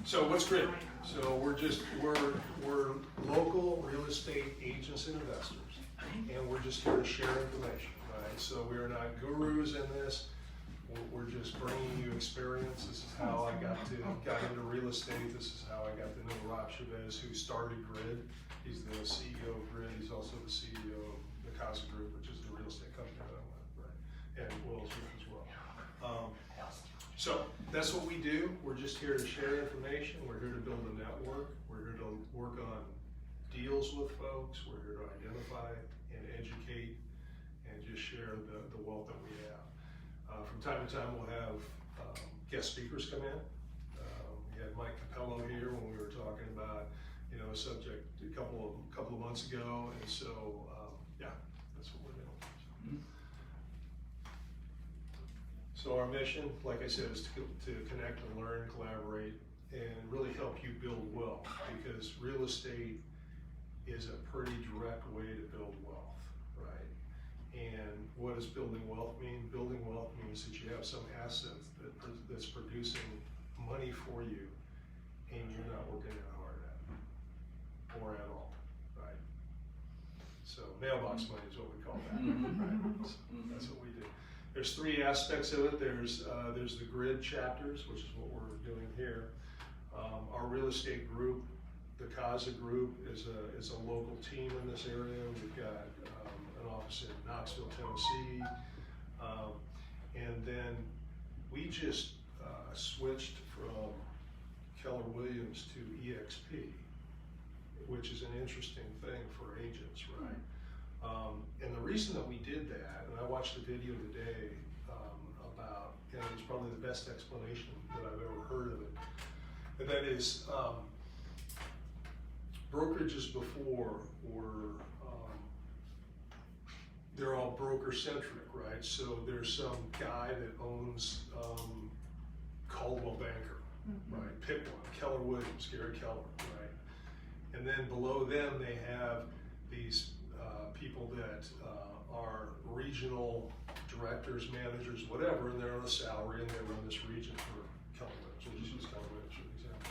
So what's GRID? So we're local real estate agents and investors, and we're just here to share information, right? So we are not gurus in this. We're just bringing you experience. This is how I got into real estate. This is how I got to know Rob Chavez, who started GRID. He's the CEO of GRID. He's also the CEO of the Casa Group, which is the real estate company that I'm with, right? And Will's with as well. So that's what we do. We're just here to share information. We're here to build a network. We're here to work on deals with folks. We're here to identify and educate and just share the wealth that we have. From time to time, we'll have guest speakers come in. We had Mike Capello here when we were talking about, a subject a couple of months ago, and so yeah, that's what we're doing. So our mission, like I said, is to connect and learn, collaborate, and really help you build wealth, because real estate is a pretty direct way to build wealth, right? And what does building wealth mean? Building wealth means that you have some asset that's producing money for you, and you're not working that hard at it, or at all, right? So mailbox money is what we call that, right? So that's what we do. There's three aspects of it. There's the GRID chapters, which is what we're doing here. Our real estate group, the Casa Group, is a local team in this area. We've got an office in Knoxville, Tennessee, and then we just switched from Keller Williams to EXP, which is an interesting thing for agents, right? And the reason that we did that, and I watched a video today about, and it was probably the best explanation that I've ever heard of it, and that is brokerages before were, they're all broker centric, right? So there's some guy that owns Coldwell Banker, right? Pick one, Keller Williams, Gary Keller, right? And then below them they have these people that are regional directors, managers, whatever, and they're on a salary and they run this region for Keller Williams. We'll just use Keller Williams for example.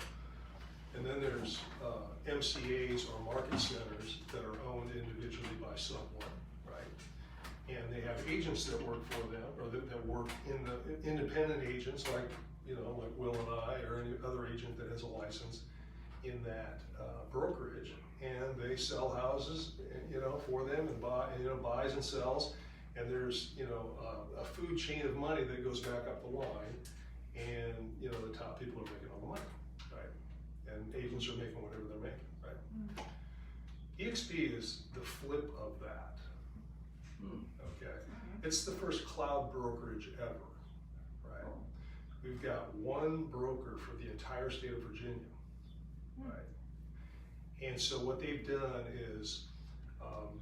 And then there's MCAs or market centers that are owned individually by someone, right? And they have agents that work for them, or that work in the independent agents, like like Will and I, or any other agent that has a license in that brokerage, and they sell houses, for them, and buys and sells, and there's a food chain of money that goes back up the line, and the top people are making all the money, right? And agents are making whatever they're making, right? EXP is the flip of that. Okay, it's the first cloud brokerage ever, right? We've got one broker for the entire state of Virginia, right? And so what they've done is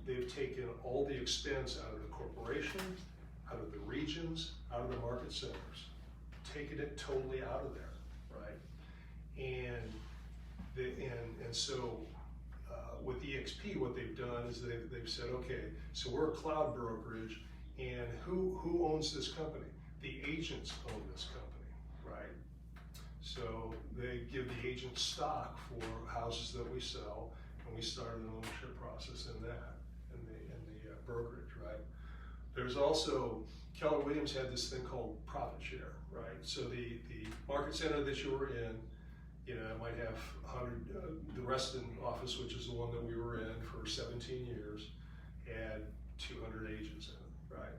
they've taken all the expense out of the corporation, out of the regions, out of the market centers, taken it totally out of there, right? And so with EXP, what they've done is they've said, okay, so we're a cloud brokerage, and who owns this company? The agents own this company, right? So they give the agent stock for houses that we sell, and we started an ownership process in that, in the brokerage, right? There's also, Keller Williams had this thing called profit share, right? So the market center that you were in, it might have 100, the Reston office, which is the one that we were in for 17 years, had 200 agents in it, right?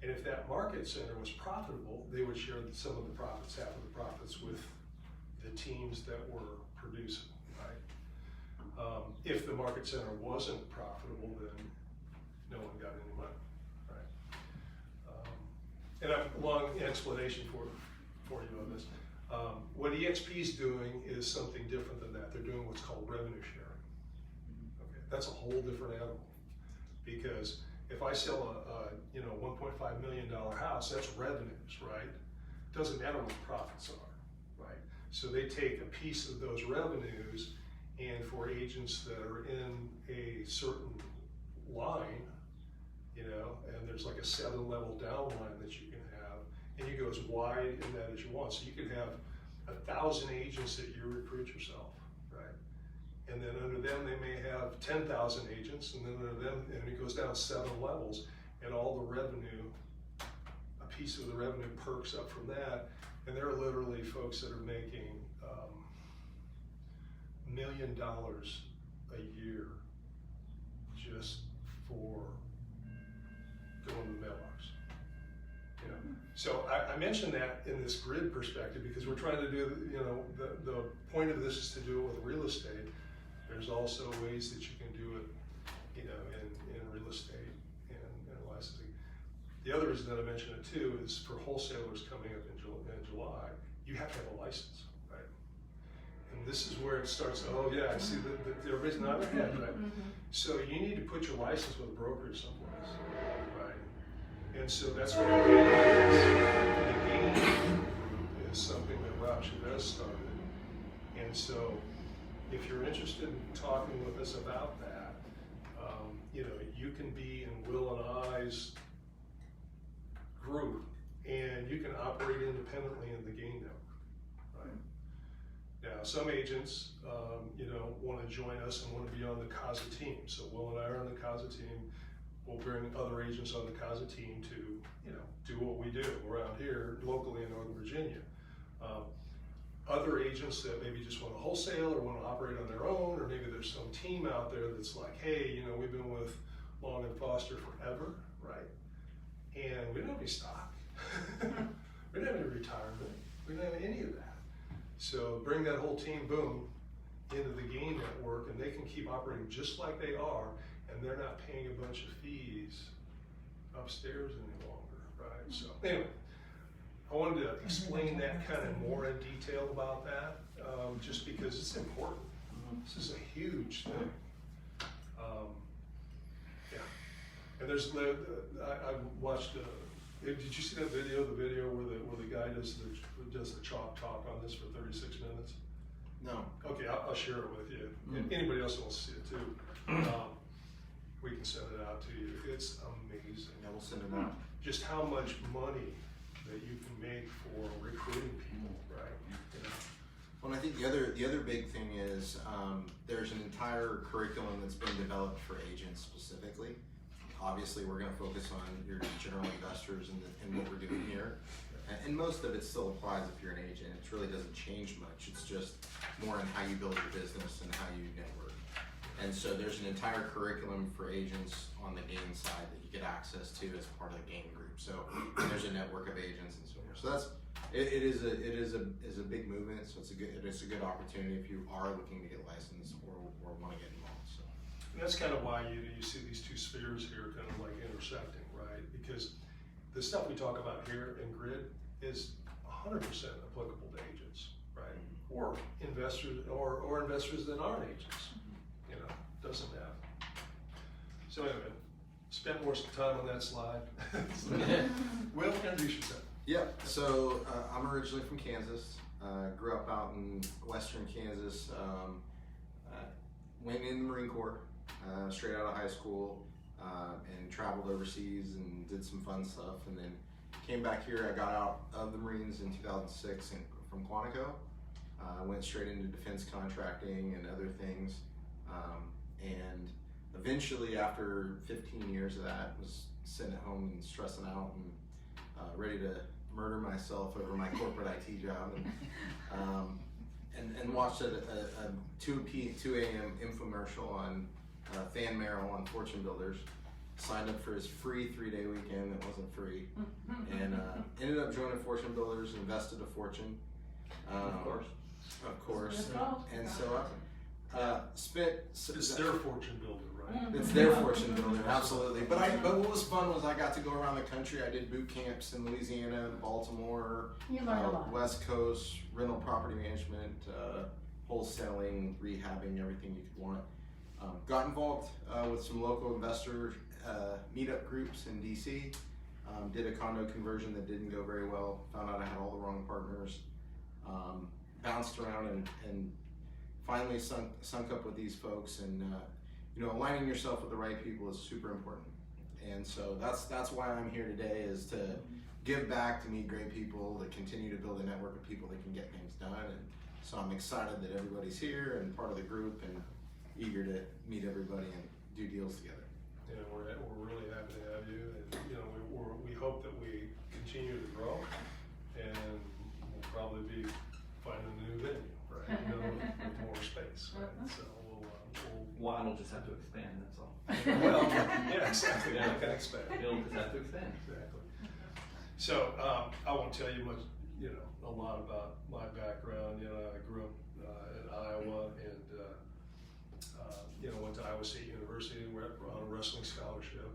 And if that market center was profitable, they would share some of the profits, half of the profits, with the teams that were producing, right? If the market center wasn't profitable, then no one got any money, right? And a long explanation for you on this. What EXP is doing is something different than that. They're doing what's called revenue sharing. Okay, that's a whole different animal, because if I sell a $1.5 million house, that's revenues, right? Doesn't matter what the profits are, right? So they take a piece of those revenues, and for agents that are in a certain line, and there's like a 7-level down line that you can have, and you go as wide in that as you want. So you could have 1,000 agents that you recruit yourself, right? And then under them, they may have 10,000 agents, and then under them, and it goes down 7 levels, and all the revenue, a piece of the revenue perks up from that, and there are literally folks that are making $1 million a year just for going to the mailbox. You know? So I mentioned that in this grid perspective because we're trying to do, you know, the point of this is to do it with real estate. There's also ways that you can do it, you know, in real estate and licensing. The other reason that I mentioned it too is for wholesalers coming up in July, you have to have a license, right? And this is where it starts, oh yeah, I see that everybody's not ahead, right? So you need to put your license with a brokerage someplace, right? And so that's what the game group is something that Rob Chavez started. And so if you're interested in talking with us about that, you know, you can be in Will and I's group and you can operate independently in the game network, right? Now, some agents, you know, want to join us and want to be on the CASA team. So Will and I are on the CASA team. We'll bring other agents on the CASA team to, you know, do what we do around here locally in Northern Virginia. Other agents that maybe just want to wholesale or want to operate on their own, or maybe there's some team out there that's like, hey, you know, we've been with Long and Foster forever, right? And we don't have any stock. We don't have any retirement. We don't have any of that. So bring that whole team, boom, into the game network, and they can keep operating just like they are, and they're not paying a bunch of fees upstairs any longer, right? So anyway, I wanted to explain that kind of more in detail about that, just because it's important. This is a huge thing. Yeah, and there's I watched. Did you see that video? The video where the guy does the chalk talk on this for 36 minutes. No. Okay, I'll share it with you. And anybody else that wants to see it too. We can send it out to you. It's amazing. Yeah, we'll send it out. Just how much money that you can make for recruiting people, right? You know? Well, I think the other big thing is there's an entire curriculum that's been developed for agents specifically. Obviously, we're going to focus on your general investors and what we're doing here. And most of it still applies if you're an agent. It really doesn't change much. It's just more in how you build your business and how you network. And so there's an entire curriculum for agents on the game side that you get access to as part of the game group. So there's a network of agents and so forth. So that's it is a big movement. So it's a good opportunity if you are looking to get licensed or want to get involved. So and that's kind of why you see these two spheres here kind of like intersecting, right? Because the stuff we talk about here in Grid is 100% applicable to agents, right? Or investors or investors that aren't agents. You know, doesn't matter. So anyway, spent more time on that slide. Will, introduce yourself. Yeah, so I'm originally from Kansas. Grew up out in western Kansas. Went in the Marine Corps straight out of high school and traveled overseas and did some fun stuff. And then came back here. I got out of the Marines in 2006 from Quantico. Went straight into defense contracting and other things. And eventually, after 15 years of that, was sitting at home and stressing out and ready to murder myself over my corporate IT job, and watched a 2 a.m. infomercial on Fan Merrill on Fortune Builders. Signed up for his free 3-day weekend that wasn't free, and ended up joining Fortune Builders, invested a fortune. Of course. And so spent. It's their fortune builder, right? It's their fortune builder, absolutely. But what was fun was I got to go around the country. I did boot camps in Louisiana, Baltimore, West Coast, rental property management, wholesaling, rehabbing, everything you could want. Got involved with some local investor meetup groups in DC. Did a condo conversion that didn't go very well. Found out I had all the wrong partners. Bounced around and finally sunk up with these folks, and you know, aligning yourself with the right people is super important. And so that's why I'm here today, is to give back, to meet great people, to continue to build a network of people that can get things done. And so I'm excited that everybody's here and part of the group, and eager to meet everybody and do deals together. You know, we're really happy to have you, and you know, we hope that we continue to grow, and we'll probably be finding a new venue, right? You know, with more space, right? So One will just have to expand, that's all. well, yeah, exactly. Yeah, I can expect. It'll just have to expand. Exactly. So I won't tell you much, you know, a lot about my background. You know, I grew up in Iowa, and you know, went to Iowa State University on a wrestling scholarship,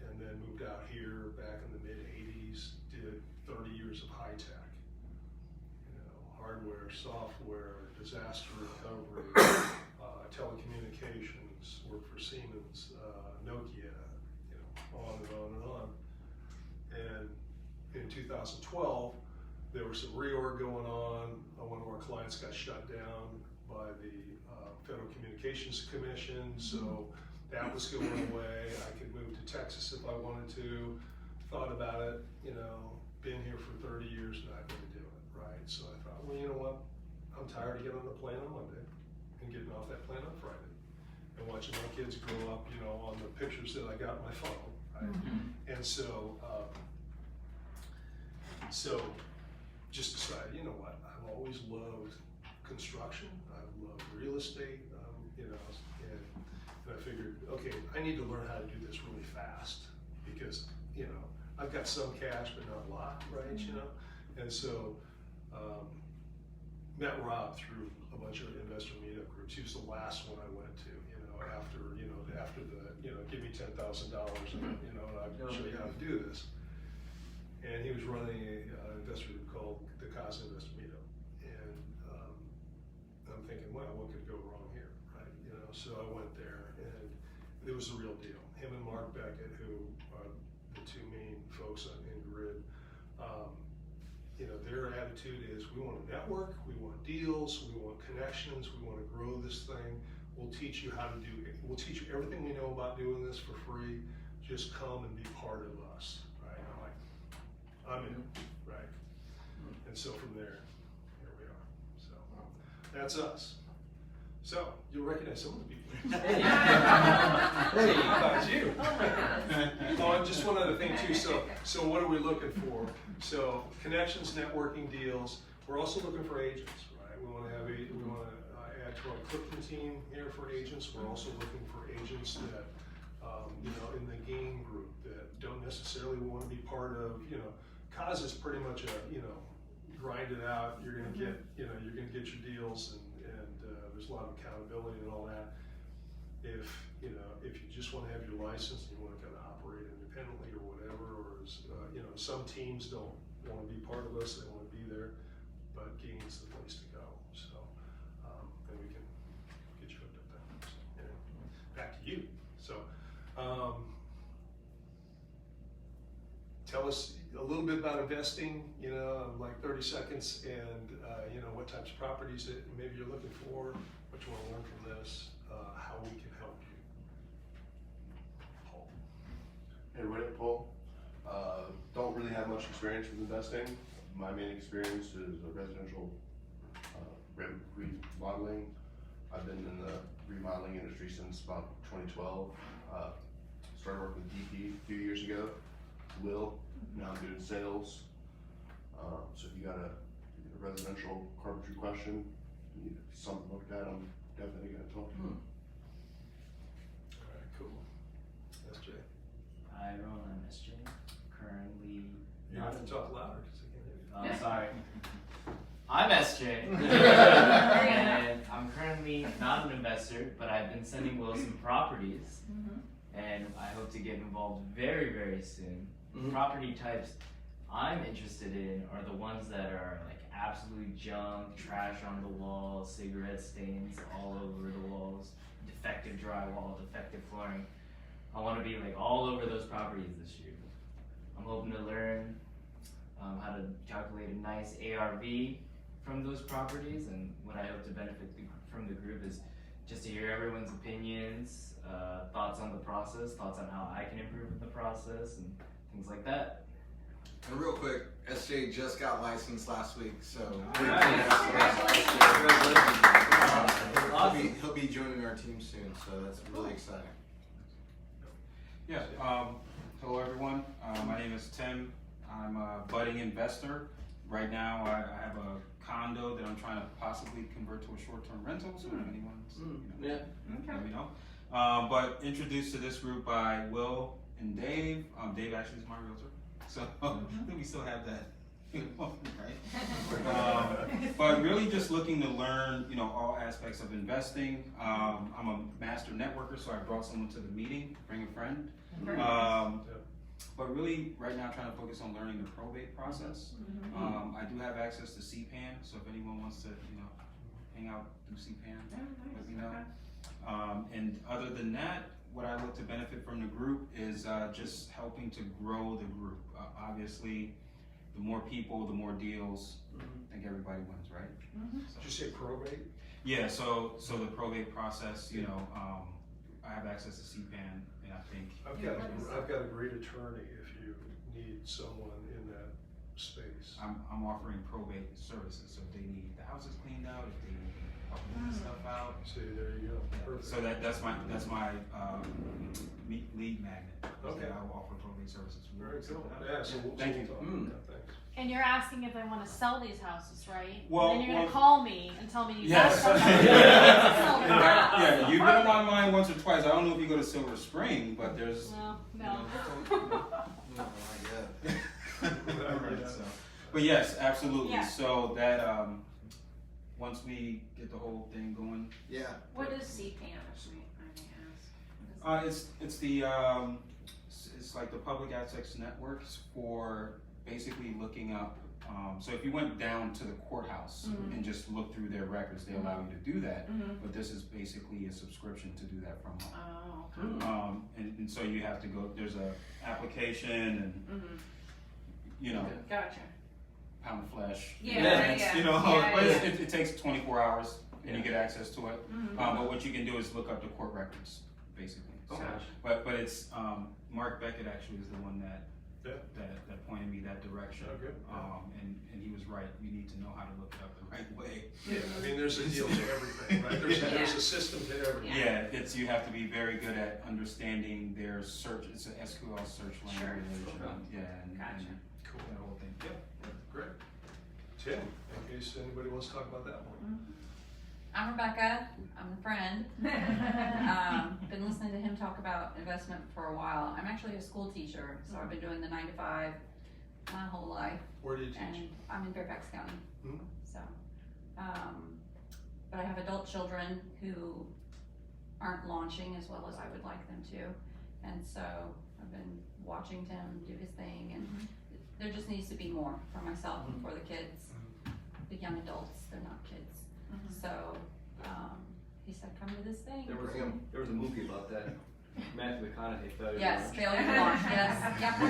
and then moved out here back in the mid '80s. Did 30 years of high tech. You know, hardware, software, disaster recovery, telecommunications. Worked for Siemens, Nokia. You know, on and on and on. And in 2012, there was some reorg going on. One of our clients got shut down by the Federal Communications Commission, so that was going away. I could move to Texas if I wanted to. Thought about it, you know, been here for 30 years, not going to do it, right? So I thought, well, you know what? I'm tired of getting on the plane on Monday and getting off that plane on Friday and watching my kids grow up, you know, on the pictures that I got on my phone, right? And so just decided, you know what, I've always loved construction, I've loved real estate, you know, and I figured, okay, I need to learn how to do this really fast, because, you know, I've got some cash, but not a lot, right, you know? And so, met Rob through a bunch of investor meetup groups. He was the last one I went to, you know, after the, you know, give me $10,000, and, you know, and I'll show you how to do this. And he was running an investor group called the Casa Investor Meetup. And I'm thinking, wow, what could go wrong here, right? You know, so I went there, and it was the real deal. Him and Mark Beckett, who are the two main folks in Grid, you know, their attitude is, we want to network, we want deals, we want connections, we want to grow this thing. We'll teach you how to do it. We'll teach you everything we know about doing this for free. Just come and be part of us, right? I'm like, I'm in, right? And so from there, here we are. So that's us. So you'll recognize some of the people. Hey. How about you? Oh, and just one other thing too. So what are we looking for? So connections, networking, deals. We're also looking for agents, right? We want to add to our Clifton team here for agents. We're also looking for agents that, you know, in the game group that don't necessarily want to be part of, you know, Cause is pretty much a, you know, grind it out. You're going to get, you know, you're going to get your deals, and there's a lot of accountability and all that. If you just want to have your license and you want to kind of operate independently or whatever, or you know, some teams don't want to be part of us, they want to be there, but Gain's the place to go. So, and we can get you hooked up there. So, anyway, back to you. So, tell us a little bit about investing, you know, like 30 seconds, and you know, what types of properties that maybe you're looking for, what you want to learn from this, how we can help you. Paul. Hey, everybody, Paul. Don't really have much experience with investing. My main experience is a residential remodeling. I've been in the remodeling industry since about 2012. Started working with DP a few years ago. Will, now I'm doing sales. So if you got a residential carpentry question, you need something looked at, I'm definitely going to talk to you. All right, cool. SJ. Hi everyone, I'm SJ. Currently You have to talk louder because I can't hear you. Oh, sorry. I'm SJ. And I'm currently not an investor, but I've been sending Will some properties. And I hope to get involved very, very soon. Property types I'm interested in are the ones that are like absolute junk, trash on the walls, cigarette stains all over the walls, defective drywall, defective flooring. I want to be like all over those properties this year. I'm hoping to learn how to calculate a nice ARV from those properties, and what I hope to benefit from the group is just to hear everyone's opinions, thoughts on the process, thoughts on how I can improve the process, and things like that. SJ just got licensed last week, so Awesome. he'll be joining our team soon, so that's really exciting. Yeah, hello everyone. My name is Tim. I'm a budding investor. Right now, I have a condo that I'm trying to possibly convert to a short-term rental, so if anyone's, Yeah. let me know. But introduced to this group by Will and Dave. Dave actually is my realtor, so we still have that, right? But really just looking to learn, all aspects of investing. I'm a master networker, so I brought someone to the meeting, bring a friend. But really, right now, trying to focus on learning the probate process. I do have access to CPAN, so if anyone wants to, hang out through CPAN, let me know. And other than that, what I look to benefit from the group is just helping to grow the group. Obviously, the more people, the more deals. I think everybody wins, right? Did you say probate? Yeah. So the probate process, I have access to CPAN, and I think I've got a great attorney if you need someone in that space. I'm offering probate services. So if they need the houses cleaned out, if they need help with stuff out. See, there you go. Perfect. So that's my lead magnet. Okay. That I will offer probate services. Very cool. Yeah, so we'll Thank you. talk. Yeah, thanks. And you're asking if I want to sell these houses, right? Well- then you're well- gonna call me and tell me you Yes. got something. Yeah, you've been on my mind once or twice. I don't know if you go to Silver Spring, but there's. No. So, but yes, absolutely. Yeah. So that once we get the whole thing going, Yeah. What is CPAN, if I may ask? it's the it's like the public access networks for basically looking up. So if you went down to the courthouse and just looked through their records, they allow you to do that. But this is basically a subscription to do that from home. Oh, okay. And so you have to go. There's a application and Gotcha. pound of flesh. Yeah, yeah. But it takes 24 hours and you get access to it. But what you can do is look up the court records, basically. So, Gotcha. but it's Mark Beckett actually is the one that pointed me that direction. Oh, good. And he was right. You need to know how to look it up the right way. Yeah, I mean, there's a deal to everything, right? There's a system to everything. Yeah, you have to be very good at understanding their search. It's an SQL search Sure. language. Yeah, and Gotcha. Cool. that whole thing. Yeah, great. Tim, in case anybody wants to talk about that one. I'm Rebecca. I'm a friend. Been listening to him talk about investment for a while. I'm actually a school teacher, so I've been doing the 9 to 5 my whole life, Where do you teach? and I'm in Fairfax County. Mhm. So, but I have adult children who aren't launching as well as I would like them to, and so I've been watching Tim do his thing, and there just needs to be more for myself and for the kids, the young adults. They're not kids. So he said, "Come to this thing." There was a movie about that. Matthew McConaughey failure. Yes, failure to launch. Yes, yeah.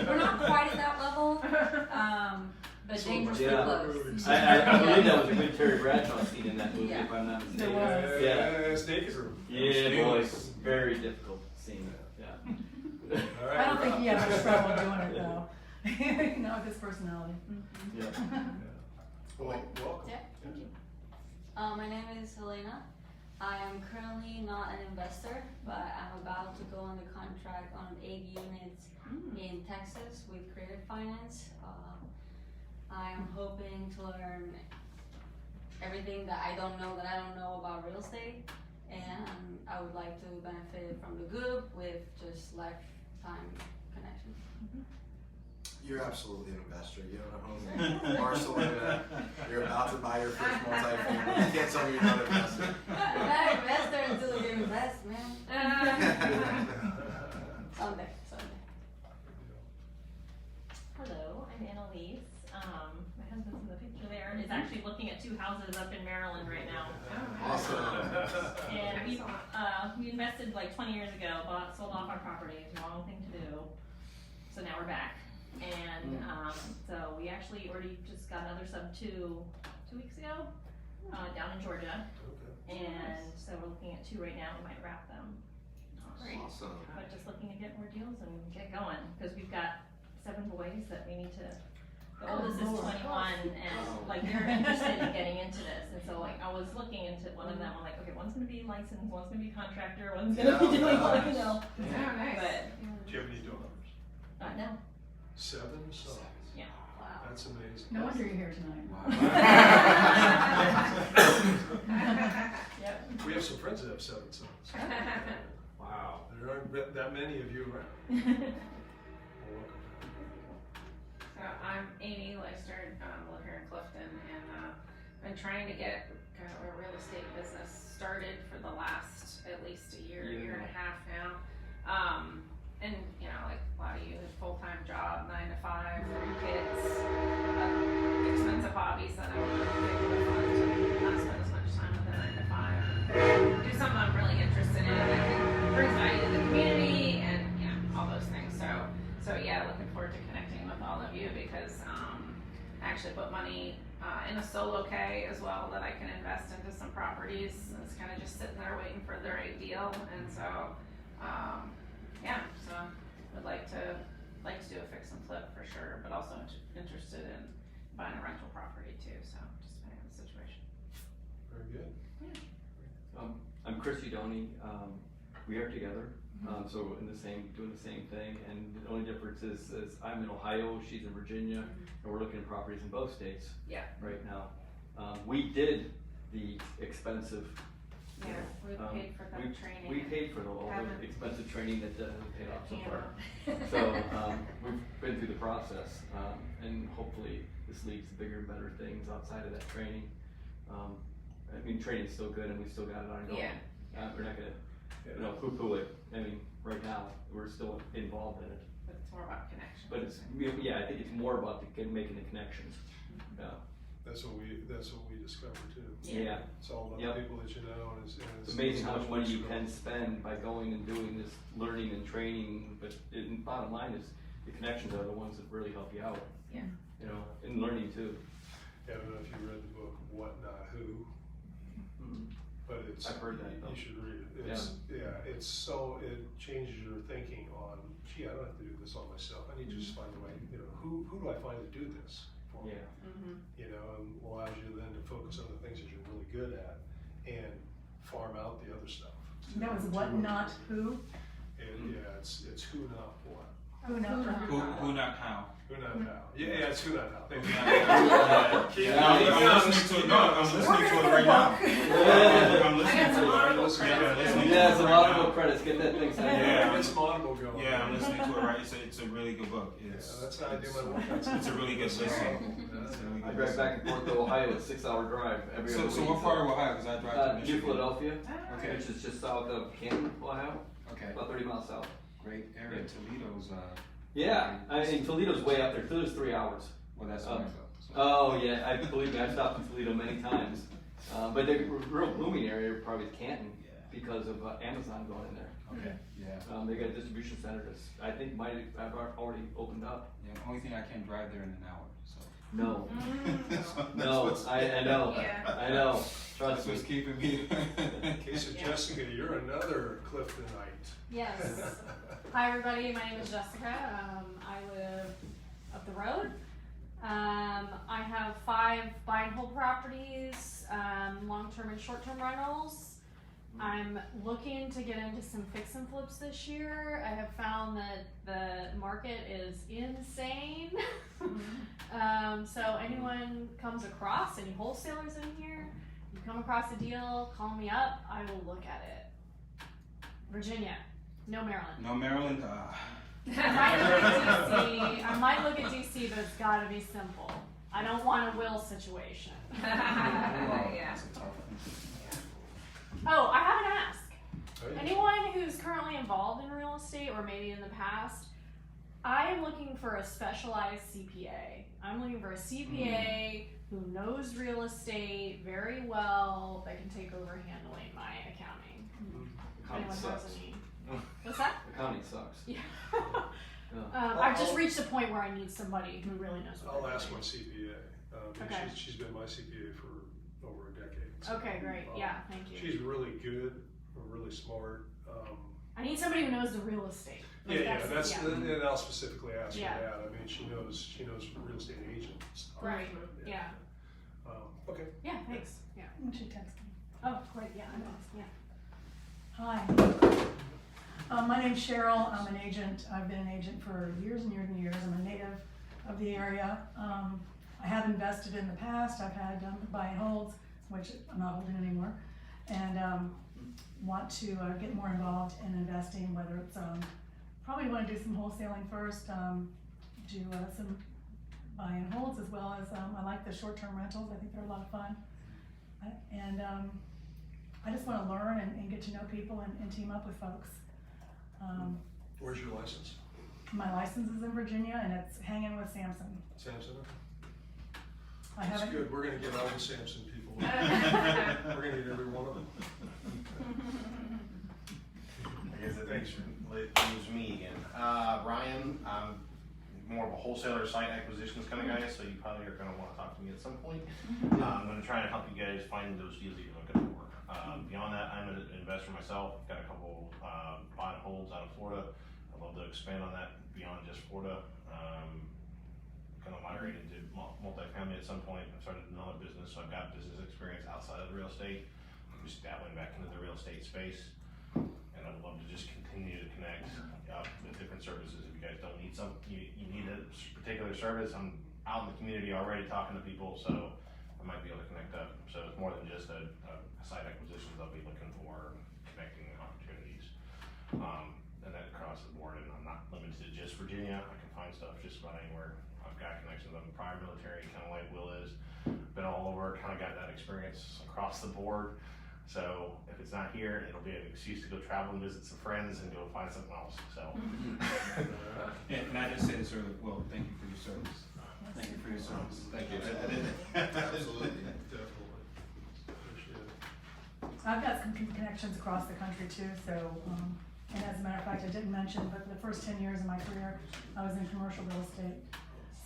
We're not quite at that level, but So dangerously yeah. close. I believe that was a good Terry Bradshaw scene in that movie, Yeah. if I'm not There mistaken. was. Yeah. Naked room. Yeah, boy, very difficult scene. Yeah. All right. I don't think he had much trouble doing it though. Not with his personality. Yeah. Well, welcome. Yeah, thank you. My name is Helena. I am currently not an investor, but I'm about to go on the contract on 8 units in Texas with Creative Finance. I am hoping to learn everything that I don't know about real estate, and I would like to benefit from the group with just lifetime connections. You're absolutely an investor. You own a home in Barcelona. You're about to buy your first multifamily. You can't tell me you're not an investor. I'm not an investor until you invest, man. Someday. Hello, I'm Annalise. My husband's in the picture there, is actually looking at 2 houses up in Maryland right now. Awesome. And we invested like 20 years ago, sold off our properties, wrong thing to do. So now we're back. And so we actually already just got another sub 2 weeks ago, down in Georgia. And so we're looking at 2 right now, we might wrap them. Awesome. But just looking to get more deals and get going, because we've got 7 boys that we need to The oldest is 21, and like they're interested in getting into this, and so like I was looking into one of them. I'm like, okay, one's gonna be licensed, one's gonna be contractor, one's gonna be doing like you know. Oh, nice. But Do you have any daughters? no. 7 sons. Yeah. Wow. That's amazing. No wonder you're here tonight. Yep. We have some friends that have 7 sons. Wow. There aren't that many of you around. Well, welcome. So I'm Amy Leistert, live here in Clifton, and been trying to get kind of a real estate business started for the last at least a year and a half now. And you know, like a lot of you, have full-time job, 9 to 5, 3 kids, expensive hobbies that I want to be able to fund to not spend as much time with the 9 to 5. Do something I'm really interested in that brings value to the community and all those things. So yeah, looking forward to connecting with all of you because I actually put money in a solo K as well that I can invest into some properties. And it's kind of just sitting there waiting for the right deal. And so so I'd like to do a fix and flip for sure, but also interested in buying a rental property too. So just depending on the situation. Very good. I'm Chris Udoni. We are together, so doing the same thing. And the only difference is I'm in Ohio, she's in Virginia, and we're looking at properties in both states. Yeah. Right now, we did the expensive. Yeah, we paid for that training. We paid for all Haven't- the expensive training that hasn't paid off so Yeah. far. So we've been through the process, and hopefully this leads to bigger and better things outside of that training. I mean, training's still good, and we still got it ongoing. Yeah. We're not gonna, poo-poo it. I mean, right now we're still involved in it. But it's more about connections. But it's I think it's more about making the connections. Yeah. That's what we discovered too. Yeah. It's all about Yep. the people that you know, and It's amazing how much money you can spend by going and doing this learning and training, but the bottom line is the connections are the ones that really help you out. Yeah. And learning too. Yeah, I don't know if you read the book What Not Who, but it's I've heard that, you though. should read it. It changes your thinking on. Gee, I don't have to do this all myself. I need to just find a way. Who do I find to do this for me? Yeah. And allows you then to focus on the things that you're really good at and farm out the other stuff. That was what, not who? And it's who not what. Who, not who. Who not how? Who not how. Yeah, it's who not how. Thank you. I'm listening to it right now. I'm listening to it. Yeah, it's a lot of book credits. Get that thing signed. Yeah. It's some Audible going. Yeah, I'm listening to it right. It's a really good book. That's how I do my work. It's a really good listen. I drive back and forth to Ohio. It's a 6-hour drive every other week. So what part of Ohio? Because I drive to New Michigan. Philadelphia, Okay. which is just south of Canton, Ohio. Okay. About 30 miles south. Great area. Toledo's. Yeah, I mean Toledo's way up there. Toledo's 3 hours. Well, that's what I thought. Oh yeah, believe me, I've stopped in Toledo many times. But the real booming area probably is Canton because of Amazon going in there. Okay. Yeah. They got a distribution center that's I think might have already opened up. Yeah. Only thing I can't drive there in an hour. So. No. No. I know. Yeah. I know. That's Trust me. what's keeping me. Okay, so Jessica, you're another Cliftonite. Yes. Hi everybody, my name is Jessica. I live up the road. I have 5 buy and hold properties, long-term and short-term rentals. I'm looking to get into some fix and flips this year. I have found that the market is insane. So anyone comes across, any wholesalers in here, you come across a deal, call me up, I will look at it. Virginia, no Maryland. No Maryland. I might look at DC, but it's gotta be simple. I don't want a will situation. Yeah. Oh, I have an ask. Oh, yeah. Anyone who's currently involved in real estate or maybe in the past, I am looking for a specialized CPA. I'm looking for a CPA who knows real estate very well that can take over handling my accounting. Accounting Anyone sucks. has any? What's that? Accounting sucks. Yeah. Yeah. I've just reached a point where I need somebody who really knows what I'll they're ask doing. my CPA. Okay. She's been my CPA for over a decade. Okay, great. Yeah, thank you. She's really good, really smart. I need somebody who knows the real estate. Like, And I'll specifically ask Yeah. her that. I mean, she knows real estate agents. stuff. Right, but, yeah. Okay. Yeah, thanks, yeah. You should text me. Oh, great, yeah, I know, yeah. Hi. My name's Cheryl. I'm an agent. I've been an agent for years and years and years. I'm a native of the area. I have invested in the past. I've had buy and holds, which I'm not holding anymore, and want to get more involved in investing, whether it's probably want to do some wholesaling first, do some buy and holds, as well as I like the short-term rentals. I think they're a lot of fun. And I just want to learn and get to know people and team up with folks. Where's your license? My license is in Virginia and it's hanging with Samson. Samson? I That's haven't. good. We're gonna get all the Samson people. We're gonna get every one of them. I guess it Thanks. leaves me again. Ryan, I'm more of a wholesaler site acquisitions kind of guy, so you probably are going to want to talk to me at some point. I'm going to try and help you guys find those deals that you're looking for. Beyond that, I'm an investor myself. I've got a couple buy and holds out of Florida. I'd love to expand on that beyond just Florida. Kind of migrate into multifamily at some point. I've started another business, so I've got business experience outside of real estate. I'm just dabbling back into the real estate space. And I'd love to just continue to connect with different services. If you guys don't need you need a particular service, I'm out in the community already talking to people, so I might be able to connect up. So it's more than just a site acquisitions. I'll be looking for connecting opportunities, and then across the board. And I'm not limited to just Virginia. I can find stuff just about anywhere. I've got connections. I'm prior military, kind of like Will is. Been all over, kind of got that experience across the board. So if it's not here, it'll be an excuse to go travel and visit some friends and go find something else. So. And I just say this earlier, well, thank you for your service. Thank you for your service. Thank you. Absolutely. Definitely. Appreciate it. I've got some connections across the country too, so, and as a matter of fact, I didn't mention, but the first 10 years of my career, I was in commercial real estate.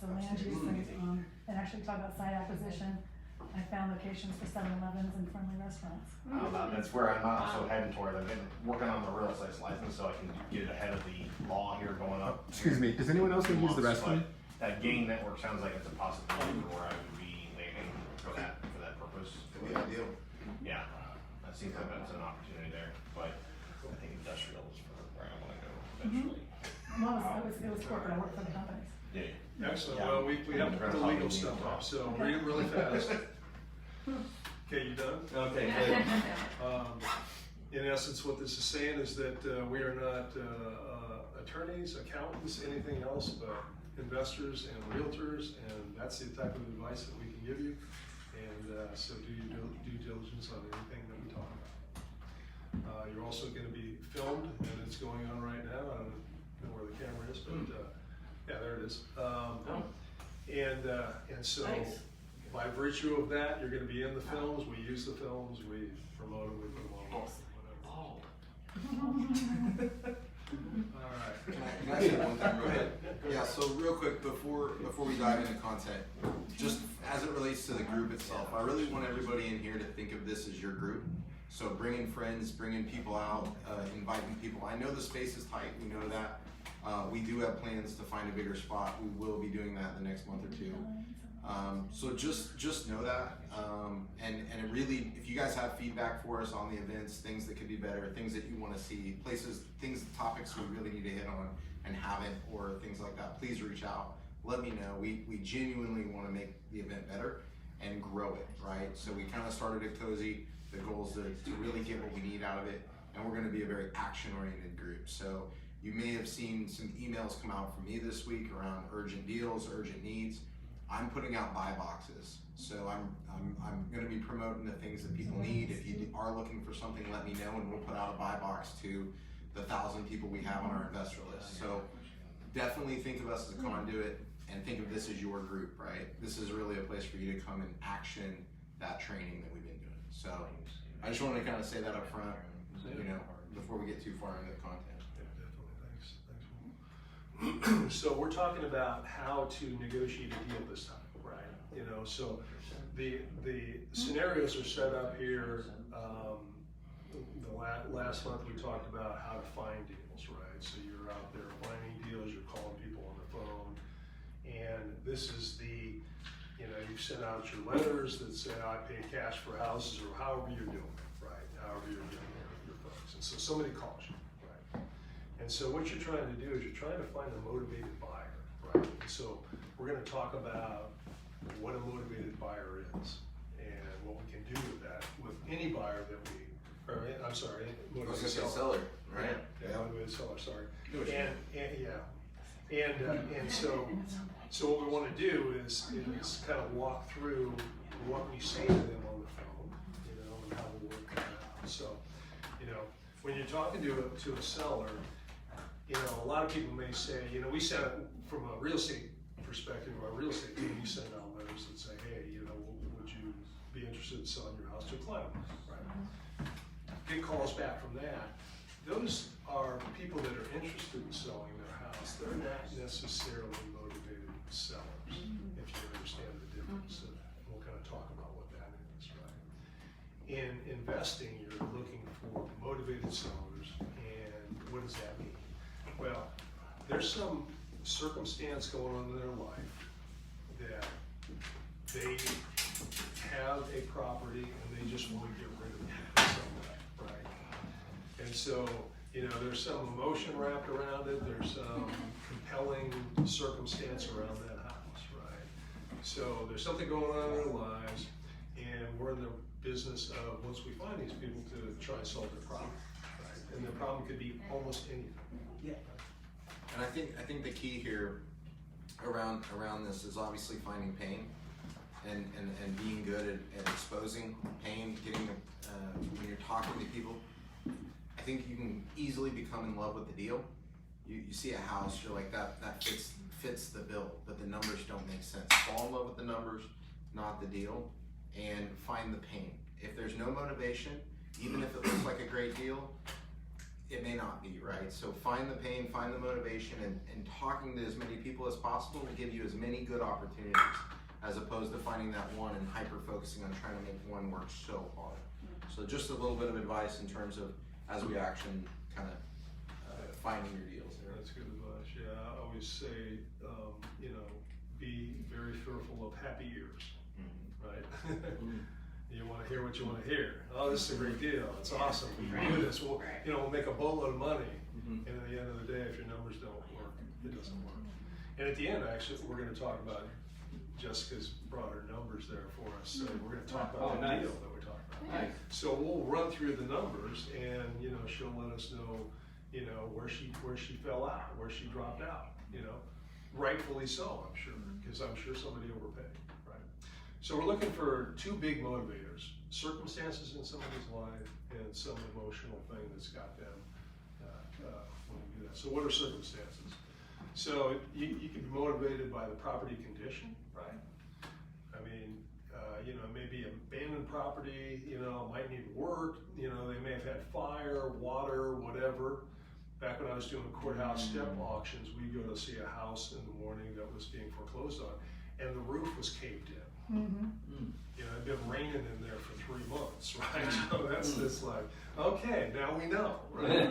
So land use and actually talk about site acquisition. I found locations for 7-Elevens and friendly restaurants. That's where I'm also heading toward. I've been working on the real estate license so I can get ahead of the law here going up. Excuse me, does anyone else want to use the restroom? That gain network sounds like it's a possibility where I would be landing for that purpose. It'd be ideal. Yeah, that seems like that's an opportunity there, but I think industrial is where I want to go eventually. Well, it was corporate. I worked for the companies. Yeah. Excellent. Well, we have to put the legal stuff up, so read it really fast. Okay, you done? Okay, good. In essence, what this is saying is that we are not attorneys, accountants, anything else but investors and realtors, and that's the type of advice that we can give you. And so do your due diligence on anything that we talk about. You're also going to be filmed, and it's going on right now. I don't know where the camera is, but yeah, there it is. And so. Nice. By virtue of that, you're going to be in the films. We use the films. We promote them. We put them on. Whatever. All right. Can I say one thing real quick? Yeah, so real quick, before we dive into content, just as it relates to the group itself, I really want everybody in here to think of this as your group. So bringing friends, bringing people out, inviting people. I know the space is tight, we know that. We do have plans to find a bigger spot. We will be doing that in the next month or two. So just know that, and it really, if you guys have feedback for us on the events, things that could be better, things that you want to see, places, things, topics we really need to hit on and haven't, or things like that, please reach out. Let me know. We genuinely want to make the event better and grow it, right? So we kind of started at Cozy. The goal is to really get what we need out of it, and we're going to be a very action-oriented group. So you may have seen some emails come out from me this week around urgent deals, urgent needs. I'm putting out buy boxes, so I'm going to be promoting the things that people need. If you are looking for something, let me know, and we'll put out a buy box to the 1,000 people we have on our investor list. So definitely think of us as a conduit, and think of this as your group, right? This is really a place for you to come and action that training that we've been doing. So I just wanted to kind of say that up front, you know, before we get too far into the content. So we're talking about how to negotiate a deal this time, right? You know, so the scenarios are set up here. The last month we talked about how to find deals, right? So you're out there finding deals, you're calling people on the phone, and this is the you've sent out your letters that say, I pay cash for houses, or however you're doing it, right? However you're doing your folks. And so somebody calls you, right? And so what you're trying to do is you're trying to find a motivated buyer, right? And so we're gonna talk about what a motivated buyer is and what we can do with that, with any buyer that we, or, I'm sorry, I was motivated gonna say seller. seller, right? Yeah, motivated seller, sorry. Know what you And so what we want to do is kind of walk through what we say to them on the phone, you know, and how we work that out. So, you know, when you're talking to a seller, you know, a lot of people may say, you know, we send from a real estate perspective, our real estate team, we send out letters that say, hey, you know, would you be interested in selling your house to a client, right? Get calls back from that. Those are people that are interested in selling their house. They're not necessarily motivated sellers, if you understand the difference. And we'll kind of talk about what that is, right? In investing, you're looking for motivated sellers, and what does that mean? Well, there's some circumstance going on in their life that they have a property and they just want to get rid of it in some way, right? And so, you know, there's some emotion wrapped around it, there's some compelling circumstance around that house, right? So there's something going on in their lives, and we're in the business of, once we find these people, to try and solve their problem, right? And their problem could be almost anything. Yeah. And I think the key here around this is obviously finding pain and being good at exposing pain, getting when you're talking to people. I think you can easily become in love with the deal. You see a house, you're like, that fits the bill, but the numbers don't make sense. Fall in love with the numbers, not the deal, and find the pain. If there's no motivation, even if it looks like a great deal, it may not be, right? So find the pain, find the motivation, and talking to as many people as possible will give you as many good opportunities, as opposed to finding that one and hyper-focusing on trying to make one work so hard. So just a little bit of advice in terms of, as we action, kind of finding your deals there. That's good advice. Yeah, I always say, you know, be very fearful of happy ears, right? You want to hear what you want to hear. Oh, this is a great deal. It's awesome. We can do this. We'll, you know, we'll make a boatload of money. And at the end of the day, if your numbers don't work, it doesn't work. And at the end, actually, we're going to talk about Jessica's broader numbers there for us. So we're going to talk about the deal that we're talking about. Nice. So we'll run through the numbers, and you know, she'll let us know, you know, where she fell out, where she dropped out. You know, rightfully so, I'm sure, because I'm sure somebody overpaid. So we're looking for two big motivators: circumstances in somebody's life and some emotional thing that's got them when we do that. So what are circumstances? So you can be motivated by the property condition, right? I mean, you know, maybe abandoned property, you know, might need work, you know, they may have had fire, water, whatever. Back when I was doing courthouse step auctions, we'd go to see a house in the morning that was being foreclosed on, and the roof was caved in. You know, it'd been raining in there for 3 months, right? So that's just like, okay, now we know, right?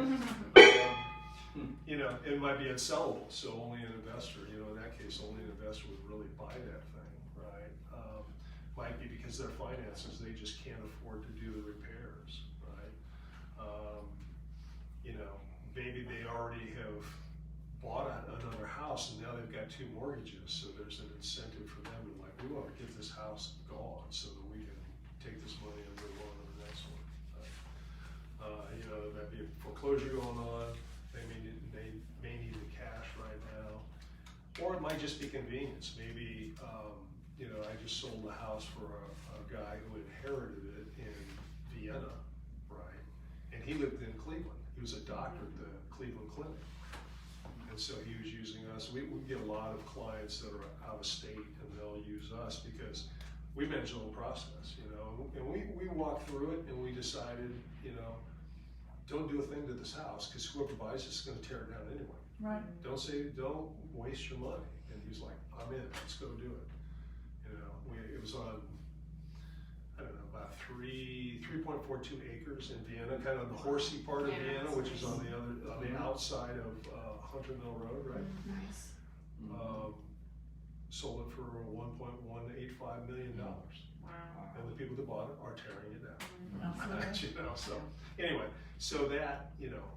You know, it might be unsellable, so only an investor, you know, in that case, only an investor would really buy that thing, right? Might be because their finances, they just can't afford to do the repairs, right? You know, maybe they already have bought another house and now they've got 2 mortgages, so there's an incentive for them to like, we want to get this house gone so that we can take this money and move on to the next one. You know, there might be a foreclosure going on, they may need the cash right now, or it might just be convenience. Maybe, you know, I just sold a house for a guy who inherited it in Vienna, right? And he lived in Cleveland. He was a doctor at the Cleveland Clinic. And so he was using us. We get a lot of clients that are out of state, and they'll use us because we manage the whole process, you know. And we walked through it, and we decided, you know, don't do a thing to this house because whoever buys this is going to tear it down anyway. Right. Don't waste your money. And he's like, I'm in. Let's go do it. You know, it was on, I don't know, about 3.42 acres in Vienna, kind of the horsey part of Vienna, which is on the outside of Hunter Mill Road, right? Nice. sold it for $1.185 million. Wow. And the people that bought it are tearing it down. Absolutely. You know, so, anyway, so that, you know,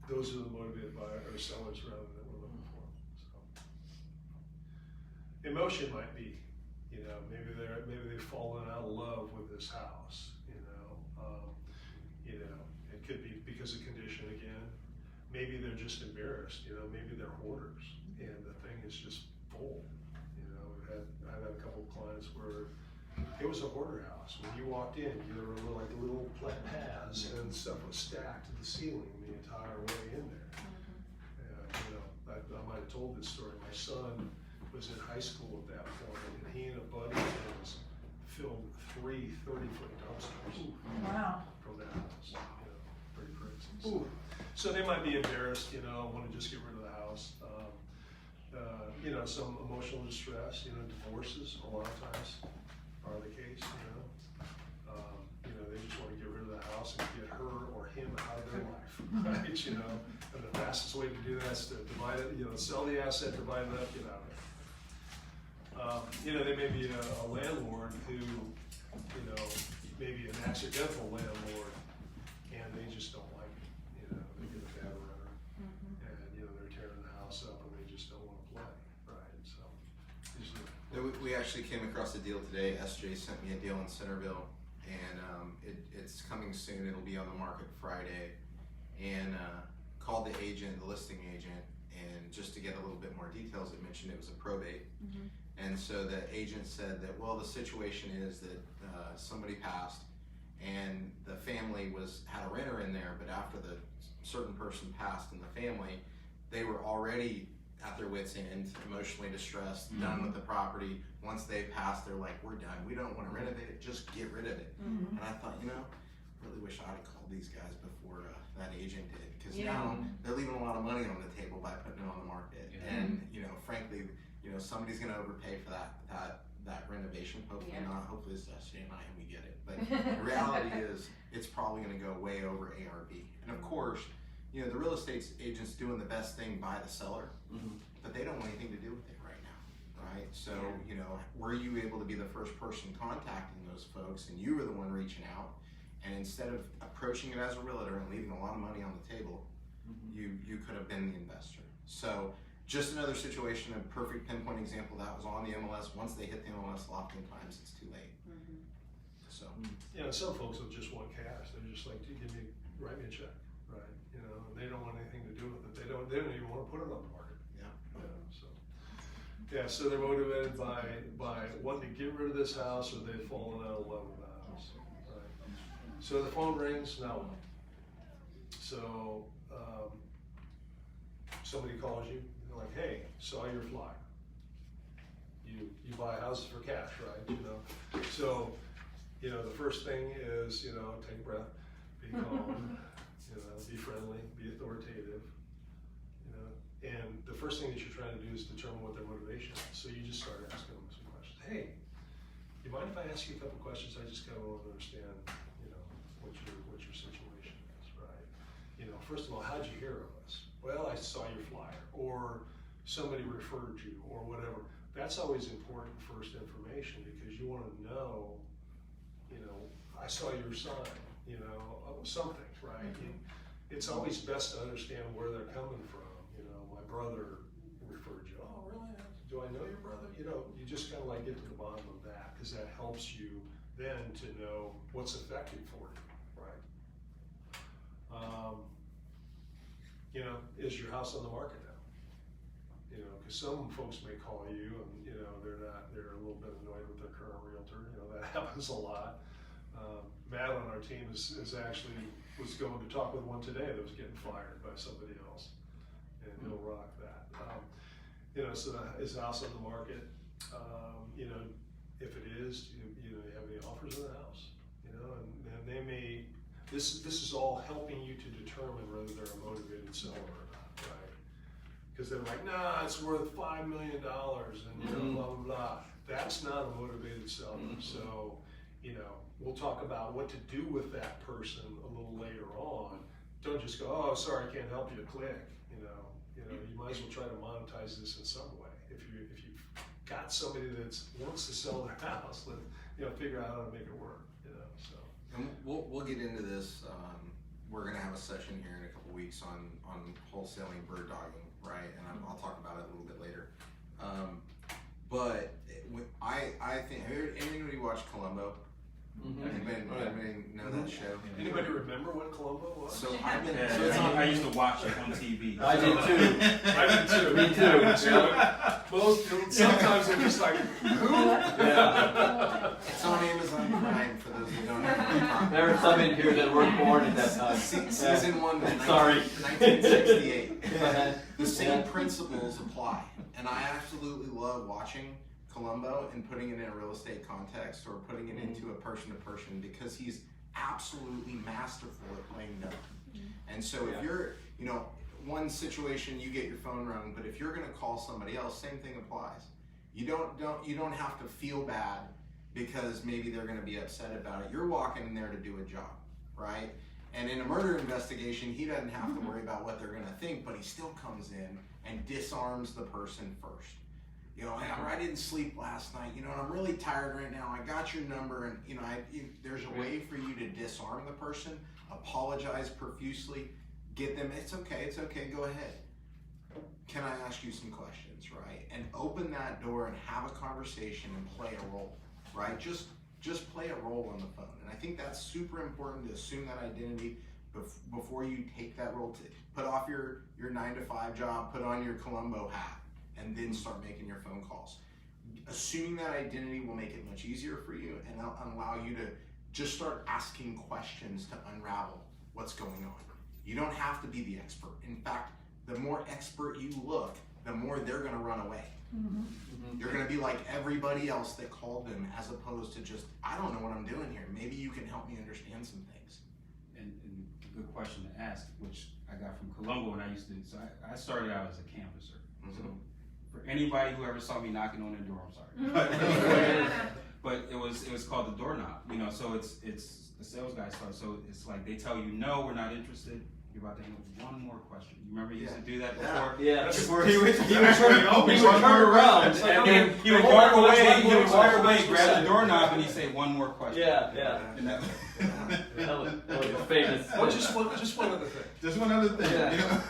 those are the motivated buyers or sellers rather than we're looking for, so. Emotion might be, you know, maybe they've fallen out of love with this house, you know, it could be because of condition again. Maybe they're just embarrassed, you know, maybe they're hoarders and the thing is just full. You know, I've had a couple of clients where it was a hoarder house. When you walked in, there were like little pads and stuff was stacked to the ceiling the entire way in there. You know, I might have told this story. My son was in high school at that point, and he and a buddy of his filled 3 30-foot dumpsters Wow. from that house. You know, pretty crazy. So they might be embarrassed, you know, want to just get rid of the house. You know, some emotional distress, you know, divorces a lot of times are the case, you know. You know, they just want to get rid of the house and get her or him out of their life, right? You know, and the fastest way to do that is to divide it, you know, sell the asset, divide it up, get out of it. You know, they may be a landlord who, you know, maybe an accidental landlord, and they just don't like it. You know, they get a bad renter, and you know they're tearing the house up, and they just don't want to play, right? So, usually. We actually came across a deal today. SJ sent me a deal in Centerville, and it's coming soon. It'll be on the market Friday. And called the agent, the listing agent, and just to get a little bit more details, it mentioned it was a probate. And so the agent said that, well, the situation is that somebody passed, and the family had a renter in there, but after the certain person passed in the family, they were already at their wits' end, emotionally distressed, done with the property. Once they passed, they're like, we're done. We don't want to renovate it. Just get rid of it. And I thought, you know, really wish I'd have called these guys before that agent did, because now they're leaving a lot of money on the table by putting it on the market. And you know, frankly, you know, somebody's going to overpay for that renovation. Hopefully not. Hopefully it's SJ and I, and we get it. But the reality is, it's probably going to go way over ARV. And of course, you know, the real estate agent's doing the best thing by the seller, but they don't want anything to do with it right now, right? So, you know, were you able to be the first person contacting those folks, and you were the one reaching out, and instead of approaching it as a realtor and leaving a lot of money on the table, you could have been the investor. So, just another situation, a perfect pinpoint example that was on the MLS. Once they hit the MLS, oftentimes it's too late. So, yeah, and some folks will just want cash. They're just like, write me a check, right? You know, and they don't want anything to do with it. They don't even want to put it on the market. So they're motivated by wanting to get rid of this house, or they've fallen out of love with the house. Right? So the phone rings, now what? So somebody calls you, they're like, hey, saw your flyer. You buy houses for cash, right? You know, so you know the first thing is, you know, take a breath, be calm, you know, be friendly, be authoritative. And the first thing that you're trying to do is determine what their motivation is. So you just start asking them some questions. Hey, you mind if I ask you a couple questions? I just kind of want to understand, you know, what your situation is, right? You know, first of all, how'd you hear of us? Well, I saw your flyer, or somebody referred you, or whatever. That's always important first information, because you want to know, you know, I saw your sign, you know, something, right? It's always best to understand where they're coming from. My brother referred you. Oh, really? Do I know your brother? You know, you just kind of like get to the bottom of that, because that helps you then to know what's effective for you, right? You know, is your house on the market now? You know, because some folks may call you and, you know, they're a little bit annoyed with their current realtor. You know, that happens a lot. Matt on our team was going to talk with one today that was getting fired by somebody else. And he'll rock that. You know, so is the house on the market? You know, if it is, you know, you have any offers on the house? You know, and they may. This is all helping you to determine whether they're a motivated seller or not, right? Because they're like, nah, it's worth $5 million, and you know, blah blah blah. That's not a motivated seller. So, you know, we'll talk about what to do with that person a little later on. Don't just go, oh, sorry, I can't help you. Click. You know, you might as well try to monetize this in some way if you've got somebody that wants to sell their house, figure out how to make it work, so. And we'll get into this. We're gonna have a session here in a couple weeks on wholesaling bird dogging, right? And I'll talk about it a little bit later. But I think, anybody watch Columbo? Anybody know that show? Anybody remember what Columbo was? So I've been. Yeah, So it's on, I used to watch it on TV. I did too. I did too. Me too. Me too. Most, sometimes I'm just like, who? Yeah. it's on Amazon Prime for those who don't know. There were some in here that weren't born at that time. Season 1 was Sorry. 1968. The same principles apply, and I absolutely love watching Columbo and putting it in a real estate context or putting it into a person-to-person because he's absolutely masterful at playing dumb. And so if you're, one situation you get your phone rung, but if you're going to call somebody else, same thing applies. You don't have to feel bad because maybe they're going to be upset about it. You're walking in there to do a job, right? And in a murder investigation, he doesn't have to worry about what they're going to think, but he still comes in and disarms the person first. Hey, I didn't sleep last night, and I'm really tired right now. I got your number, and there's a way for you to disarm the person, apologize profusely, get them, it's okay, go ahead. Can I ask you some questions, right? And open that door and have a conversation and play a role, right? Just play a role on the phone. And I think that's super important to assume that identity before you take that role. To put off your 9-to-5 job, put on your Columbo hat, and then start making your phone calls. Assuming that identity will make it much easier for you and allow you to just start asking questions to unravel what's going on. You don't have to be the expert. In fact, the more expert you look, the more they're gonna run away. You're gonna be like everybody else that called them, as opposed to just, I don't know what I'm doing here. Maybe you can help me understand some things. And a good question to ask, which I got from Columbo when I used to, so I started out as a canvasser. So for anybody who ever saw me knocking on their door, I'm sorry. But it was called the doorknob, so it's the sales guy starts, so it's like they tell you, no, we're not interested. You're about to handle one more question. You remember you used to do that before? Yeah. Before he would turn around and then he would walk away, grab the doorknob, and he'd say one more question. Yeah. And that was famous. Well, just one other thing. Just one other thing. Yeah.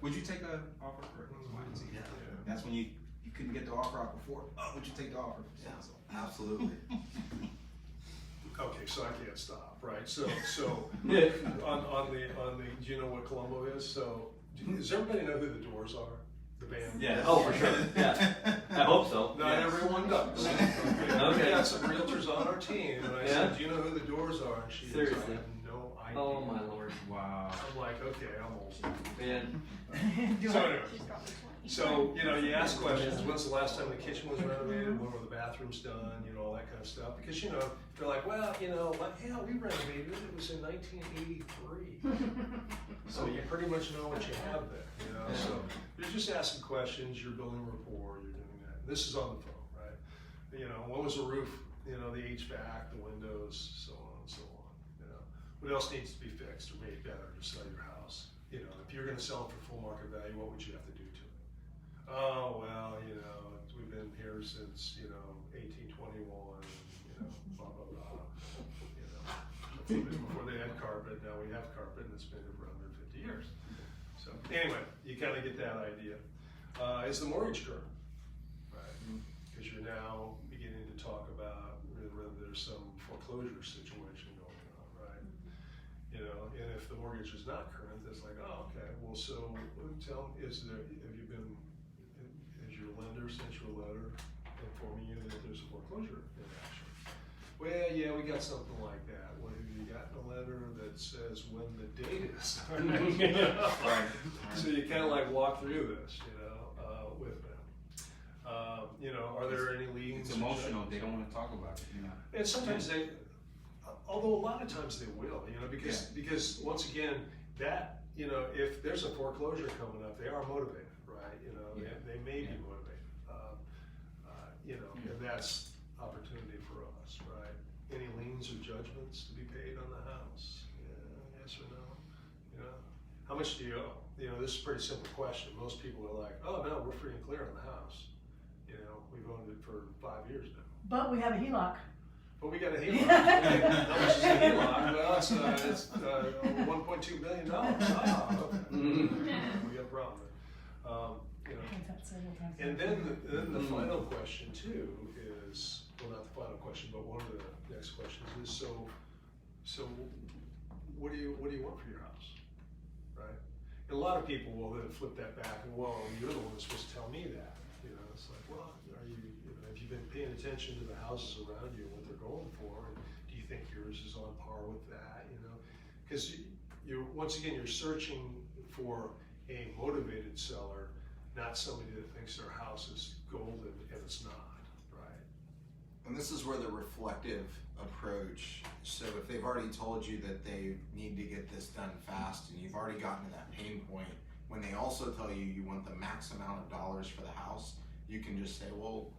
Would you take an offer for X, Y, and Z? That's when you couldn't get the offer out before. Oh, would you take the offer? Yeah, absolutely. Okay, so I can't stop, right? So on the, do you know what Columbo is? So does everybody know who the Doors are? The band? Yeah. Oh, for sure. Yeah. I hope so. Not everyone does. Okay. We got some realtors on our team, and I said, do you know who the Doors are? And she goes, I have no idea. Oh my lord. Wow. I'm like, okay, I'm old. Man. So anyway. So, you ask questions, when's the last time the kitchen was renovated, when were the bathrooms done, all that kind of stuff. Because, they're like, well, yeah, we renovated it, it was in 1983. So you pretty much know what you have there, So you're just asking questions, you're building rapport, you're doing that. This is on the phone, right? When was the roof, the HVAC, the windows, so on and so on. What else needs to be fixed or made better to sell your house? If you're going to sell it for full market value, what would you have to do to it? Oh, well, we've been here since, 1821, blah, blah, blah. Before they had carpet, now we have carpet, and it's been here for 150 years. So, anyway, you kind of get that idea. Is the mortgage current? Right? Because you're now beginning to talk about whether there's some foreclosure situation going on, right? And if the mortgage is not current, it's like, oh, okay, well, so tell me, has your lender sent you a letter informing you that there's a foreclosure in action? Well, yeah, we got something like that. Well, have you gotten a letter that says when the date is? Right. So you kind of like walk through this, with them. Are there any liens? It's emotional. They don't want to talk about it. And sometimes they, although a lot of times they will, because once again, that, if there's a foreclosure coming up, they are motivated, right? They may be motivated, and that's opportunity for us, right? Any liens or judgments to be paid on the house? Yeah, yes or no? How much do you owe? This is a pretty simple question. Most people are like, oh no, we're free and clear on the house. You know, we've owned it for 5 years now. But we have a HELOC. But we got a HELOC. How much is a HELOC? Well, it's $1.2 million. Ah, okay. We got a problem there. You know. I've had several times. And then the final question too is, well, not the final question, but one of the next questions is, so what do you want for your house, right? And a lot of people will then flip that back and, well, you're the one that's supposed to tell me that. You know, it's like, well, have you been paying attention to the houses around you and what they're going for? And do you think yours is on par with that? You know, because you're once again, you're searching for a motivated seller, not somebody that thinks their house is golden and it's not, right? And this is where the reflective approach, so if they've already told you that they need to get this done fast and you've already gotten to that pain point, when they also tell you you want the max amount of dollars for the house, you can just say, well,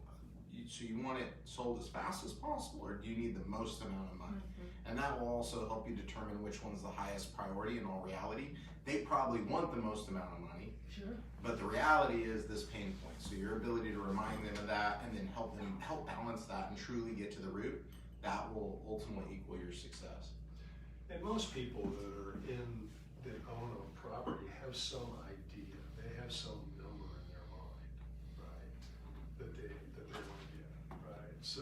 so you want it sold as fast as possible, or do you need the most amount of money? And that will also help you determine which one's the highest priority. In all reality, they probably want the most amount of money. Sure. But the reality is this pain point. So your ability to remind them of that and then help balance that and truly get to the root, that will ultimately equal your success. And most people that own a property have some idea. They have some number in their mind, right? That they want to get, right? So,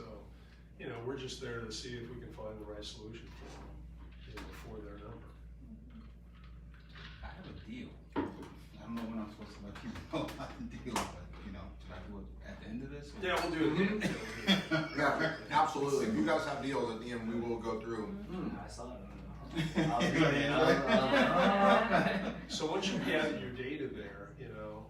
you know, we're just there to see if we can find the right solution for them, you know, for their number. I have a deal. I don't know when I'm supposed to let people know about the deal, but you know, should I do it at the end of this? Or? Yeah, we'll do it. Yeah, absolutely. If you guys have deals at the end, we will go through. I saw it. So once you gather your data there, you know,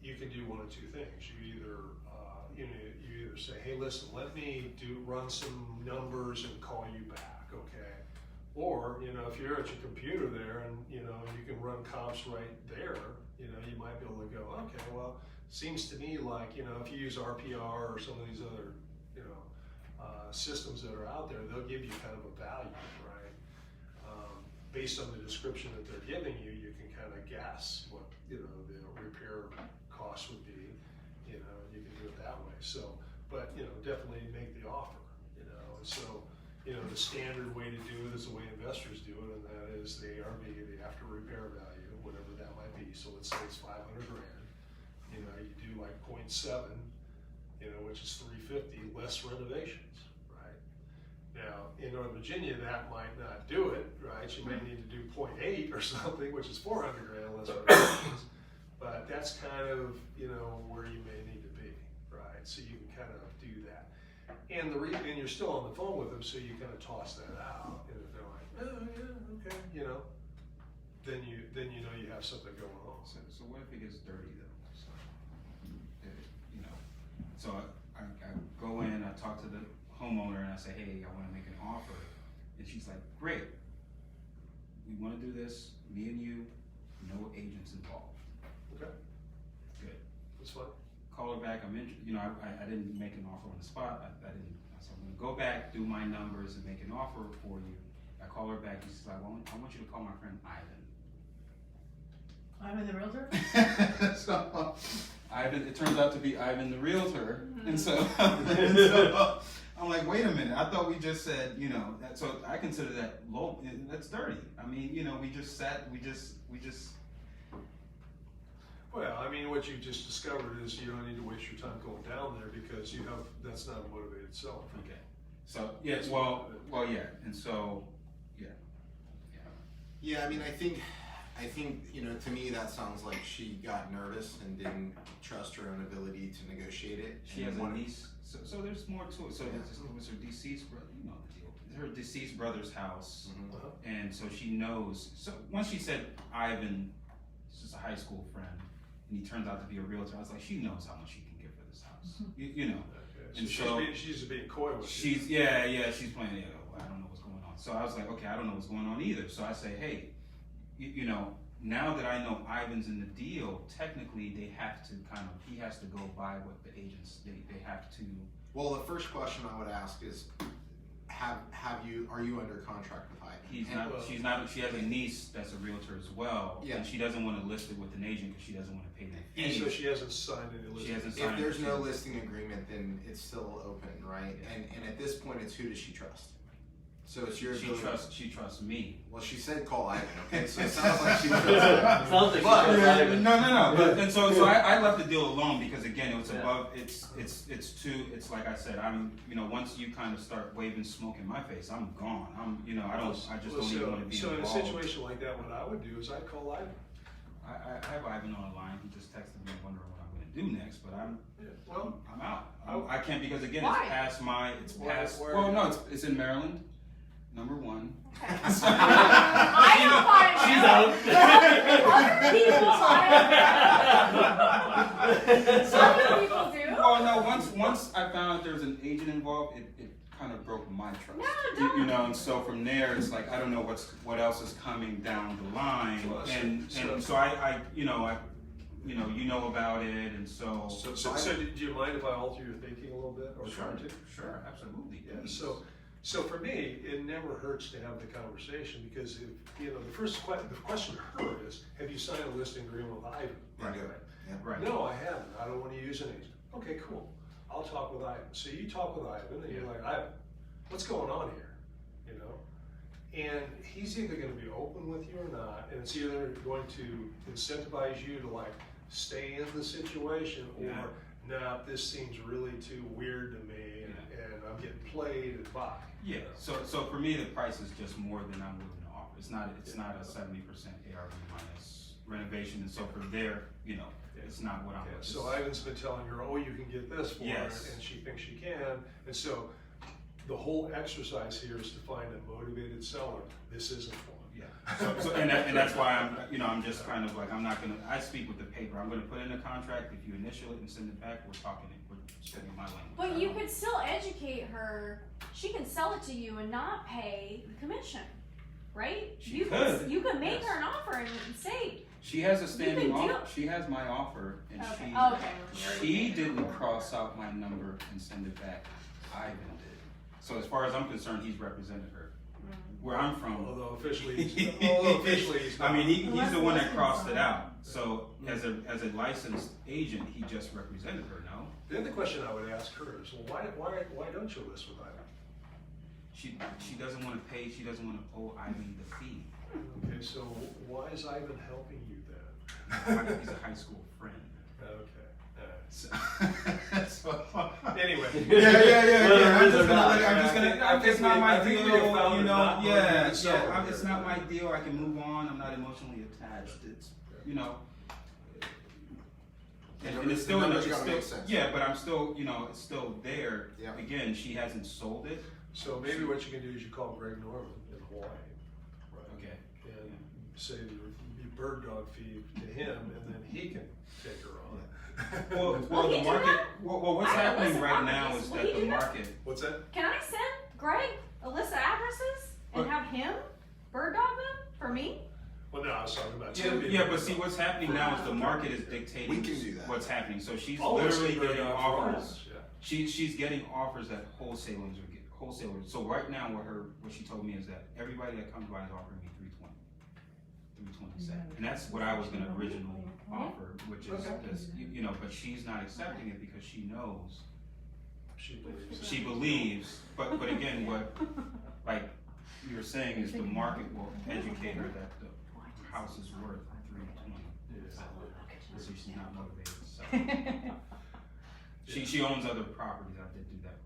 you can do one of two things. You either say, hey, listen, let me run some numbers and call you back, okay? Or, you know, if you're at your computer there and, you know, you can run comps right there, you know, you might be able to go, okay, well, seems to me like, you know, if you use RPR or some of these other, you know, systems that are out there, they'll give you kind of a value, right? Based on the description that they're giving you, you can kind of guess what, you know, the repair cost would be, you know, you can do it that way. So, but, you know, definitely make the offer, you know, and so, you know, the standard way to do it is the way investors do it, and that is the ARV, the after repair value, whatever that might be. So let's say it's 500 grand. You know, you do like 0.7, you know, which is 350 less renovations, right? Now, in Northern Virginia, that might not do it, right? You may need to do 0.8 or something, which is 400 grand less renovations. But that's kind of, you know, where you may need to be, right? So you can kind of do that. And and you're still on the phone with them, so you kind of toss that out. And if they're like, oh yeah, okay, you know, then you know you have something going on. So what if it gets dirty though? So, you know, so I go in, I talk to the homeowner, and I say, hey, I want to make an offer, and she's like, great, we want to do this, me and you, no agents involved. Okay, Good. that's fine. Call her back. You know, I didn't make an offer on the spot. I didn't. So I'm gonna go back, do my numbers, and make an offer for you. I call her back. She's like, well, I want you to call my friend Ivan. Ivan the realtor? So Ivan, it turns out to be Ivan the realtor, and so, I'm like, wait a minute. I thought we just said, you know, so I consider that low. That's dirty. I mean, you know, we just. Well, I mean, what you just discovered is you don't need to waste your time going down there because that's not a motivated seller. Okay. So yes, well, yeah, and so, yeah. Yeah, I mean, I think, you know, to me, that sounds like she got nervous and didn't trust her own ability to negotiate it. She has a niece, so there's more to it. So it was her deceased brother, you know the deal. Her deceased brother's house, and so she knows. So once she said Ivan, it's just a high school friend, and he turns out to be a realtor, I was like, she knows how much she can get for this house, you know. Okay. And So she's just being coy with you. she's playing. I don't know what's going on. So I was like, okay, I don't know what's going on either. So I say, hey, you know, now that I know Ivan's in the deal, technically he has to go by what the agents, they have to. Well, the first question I would ask is, are you under contract with Ivan? He's And- not, she's not, she has a niece that's a realtor as well, Yeah. and she doesn't wanna list it with an agent, cause she doesn't wanna pay that And fee. so she hasn't signed any listing. She hasn't If signed. there's it. no listing agreement, then it's still open, right? Yeah. And at this point, it's who does she trust? So it's your She ability. she trusts me. Well, she said call Ivan, okay? So it sounds like she trusts Sounds like But- No, but, and so I left the deal alone because again, it was Yeah. above, it's too, it's like I said, I'm, once you kind of start waving smoke in my face, I'm gone. I just don't even wanna be So in a involved. situation like that, what I would do is I'd call Ivan. I have Ivan on the line, he just texted me wondering what I'm gonna do next, but I'm out. I can't because again, Why? it's past my, it's Why- past, why are well, you- no, it's in Maryland, number one. I have bought it. She's out. Other people do. Oh no, once I found out there was an agent involved, it kind of broke my trust. No, don't. And so from there, it's like, I don't know what else is coming down the line. Well, And so- so I you know about it, and so. So do you mind if I alter your thinking a little bit, or try to? Sure, absolutely. Yeah, please. so for me, it never hurts to have the conversation, because if, the question to her is, have you signed a listing agreement with Ivan? Right. Yeah. Right. No, I haven't, I don't wanna use an agent. Okay, cool, I'll talk with Ivan. So you talk with Ivan, and you're like, Ivan, what's going on here, And he's either gonna be open with you or not, and it's either going to incentivize you to like stay in the situation, or Yeah. nah, this seems really too weird to me, and I'm getting played and bye. Yeah, so for me, the price is just more than I'm willing to offer. It's not a 70% ARV minus renovation, and so for there, it's not what I'm. Yeah, so Ivan's been telling her, oh, you can get this for Yes. her, and she thinks she can, and so the whole exercise here is to find a motivated seller. This isn't one. Yeah. So and that's why I'm just kind of like, I speak with the paper. I'm gonna put in a contract. If you initial it and send it back, we're speaking my language. But you could still educate her. She can sell it to you and not pay the commission, right? She you could, You can make yes. her an offer and say, She has a standing You can do- offer. She has my offer, and okay, she didn't cross out my number and send it back. Ivan did. So as far as I'm concerned, he's represented her. Where I'm from, Although officially he's not. I mean, he's the one that crossed it out. So as a licensed agent, he just represented her. No, The other question I would ask her is, well, why don't you list with Ivan? she doesn't want to pay. She doesn't want to owe Ivan the fee. Okay, so why is Ivan helping you then? He's a high school friend. Okay. So, Anyway. Yeah. I'm just I gonna. think It's not we- my I think deal. we have found not motivated seller It's here. not my deal. I can move on. I'm not emotionally attached. It's And it's still, the numbers it's gotta still, make sense. yeah, but I'm still, it's still there. Yeah. Again, she hasn't sold it. So maybe what you can do is you call Greg Norman in Hawaii. Okay. And say you bird dog feed to him, and then he can take her on. Well, Will he the do market. that? Well, what's I don't happening listen right to now properties. is Will that he the do that? market. What's that? can I send Greg Alyssa addresses and But- have him bird dog them for me? Well, no, I was talking about Yeah, Tim being yeah, a but bird see, dog. what's happening now is the market is dictating We can do that. what's happening. So she's All of us literally can bird getting dog for all of offers. us, yeah. She's getting offers that wholesalers are getting. Wholesalers. So right now, what she told me is that everybody that comes by is offering me $327, and that's what I was going to originally offer, which is this, but she's not accepting it because she knows. She believes, but again, what like you're saying is the market will educate her that the house is worth $320. So she's not motivated to sell. She owns other properties. I did do that.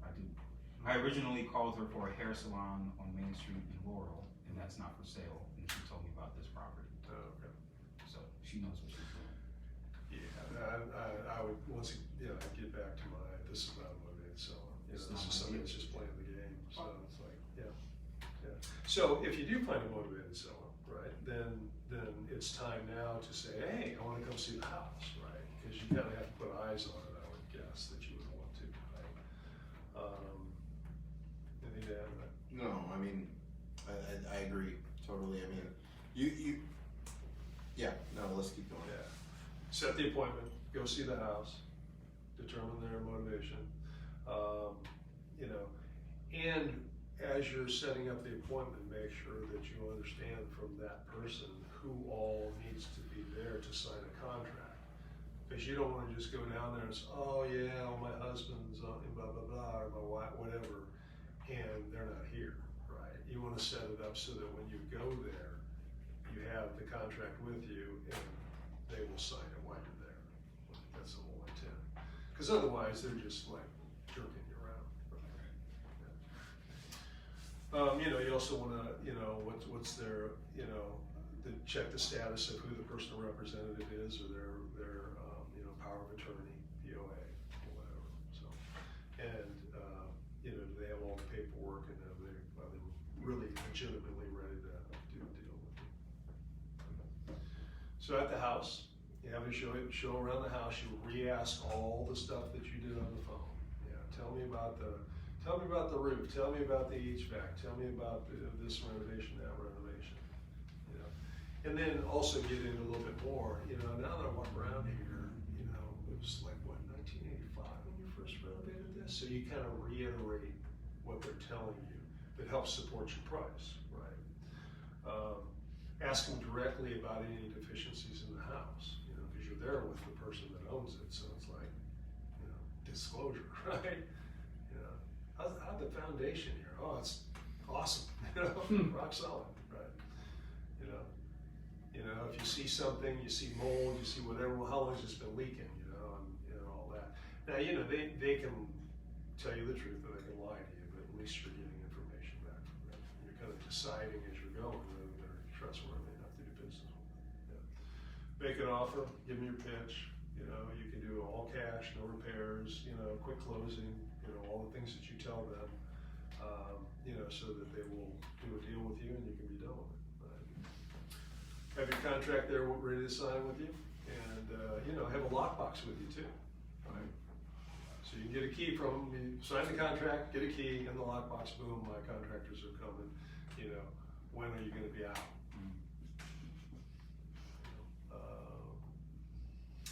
I originally called her for a hair salon on Main Street in Laurel, and that's not for sale. And she told me about this property. Oh, okay. So she knows what she's doing. Yeah, I would, once again, I'd get back to this is not a motivated seller. This is somebody that's just playing the game, so it's like, yeah. So if you do find a motivated seller, right, then it's time now to say, hey, I wanna come see the house, right? Because you kinda have to put eyes on it, I would guess, that you would want to, right? Anything to add to that? No, I mean, I agree totally. I mean, let's keep going. Yeah. Set the appointment, go see the house, determine their motivation, and as you're setting up the appointment, make sure that you understand from that person who all needs to be there to sign a contract. Because you don't wanna just go down there and say, oh yeah, well, my husband's blah, blah, blah, or my wife, whatever, and they're not here, right? You wanna set it up so that when you go there, you have the contract with you and they will sign it while you're there. That's the whole intent. Because otherwise, they're just like jerking you around. You know, you also wanna, you know, what's their, you know, check the status of who the personal representative is, or their you know, power of attorney, POA, or whatever. So, and you know, do they have all the paperwork, and are they really legitimately ready to do a deal with you? So at the house, you have a show around the house. You re-ask all the stuff that you did on the phone. Yeah, tell me about the roof. Tell me about the HVAC. Tell me about this renovation, that renovation. You know, and then also get into a little bit more. You know, now that I walk around here, you know, it was like what, 1985 when you first renovated this. So you kind of reiterate what they're telling you. That helps support your price, right? Ask them directly about any deficiencies in the house. You know, because you're there with the person that owns it. So it's like, you know, disclosure, right? How's the foundation here? Oh, it's awesome. You know, rock solid, right? You know, if you see something, you see mold, you see whatever. Well, how long has this been leaking? You know, and all that. Now, you know, they can tell you the truth, or they can lie to you, but at least you're getting information back from them. You're kind of deciding as you're going whether they're trustworthy enough to do business with. Yeah. Make an offer, give them your pitch. You know, you can do all cash, no repairs. You know, quick closing. You know, all the things that you tell them, you know, so that they will do a deal with you and you can be done with it. Right? Have your contract there ready to sign with you, and you know, have a lockbox with you too. Right? So you can get a key from them. You sign the contract, get a key in the lockbox. Boom, my contractors are coming. You know, when are you going to be out?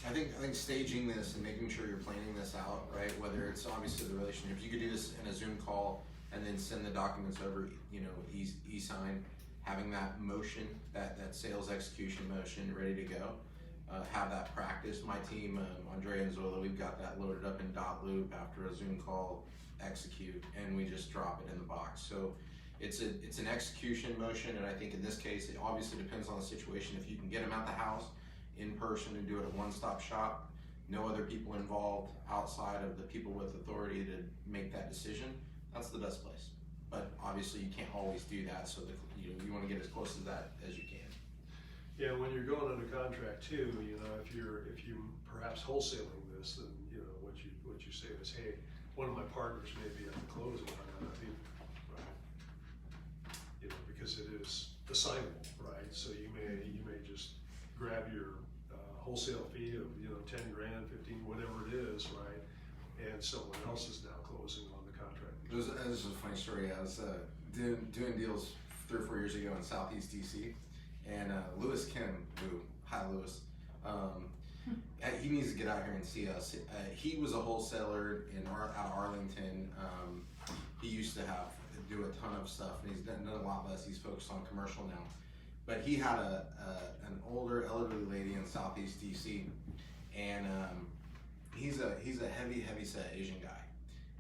I think staging this and making sure you're planning this out, right? Whether it's obviously the relationship, you could do this in a Zoom call and then send the documents over, you know, e-sign, having that motion, that sales execution motion ready to go. Have that practiced. My team, Andrea and Zola, we've got that loaded up in .loop after a Zoom call, execute, and we just drop it in the box. So it's an execution motion, and I think in this case, it obviously depends on the situation. If you can get them out the house, in person, and do it a one-stop shop, no other people involved outside of the people with authority to make that decision, that's the best place. But obviously you can't always do that, so that you want to get as close to that as you can. Yeah, when you're going under contract too, you know, if you perhaps wholesaling this, then you know what you say is, hey, one of my partners may be at the closing, I'm not either, right? You know, because it is assignable, right? So you may just grab your wholesale fee of 10 grand, 15, whatever it is, right? And someone else is now closing on the contract. This is a funny story. I was doing deals 3 or 4 years ago in Southeast DC, and Lewis Kim, hi Lewis, he needs to get out here and see us. He was a wholesaler out of Arlington. He used to do a ton of stuff, and he's done a lot less. He's focused on commercial now. But he had an older elderly lady in Southeast DC, and he's a heavy set Asian guy.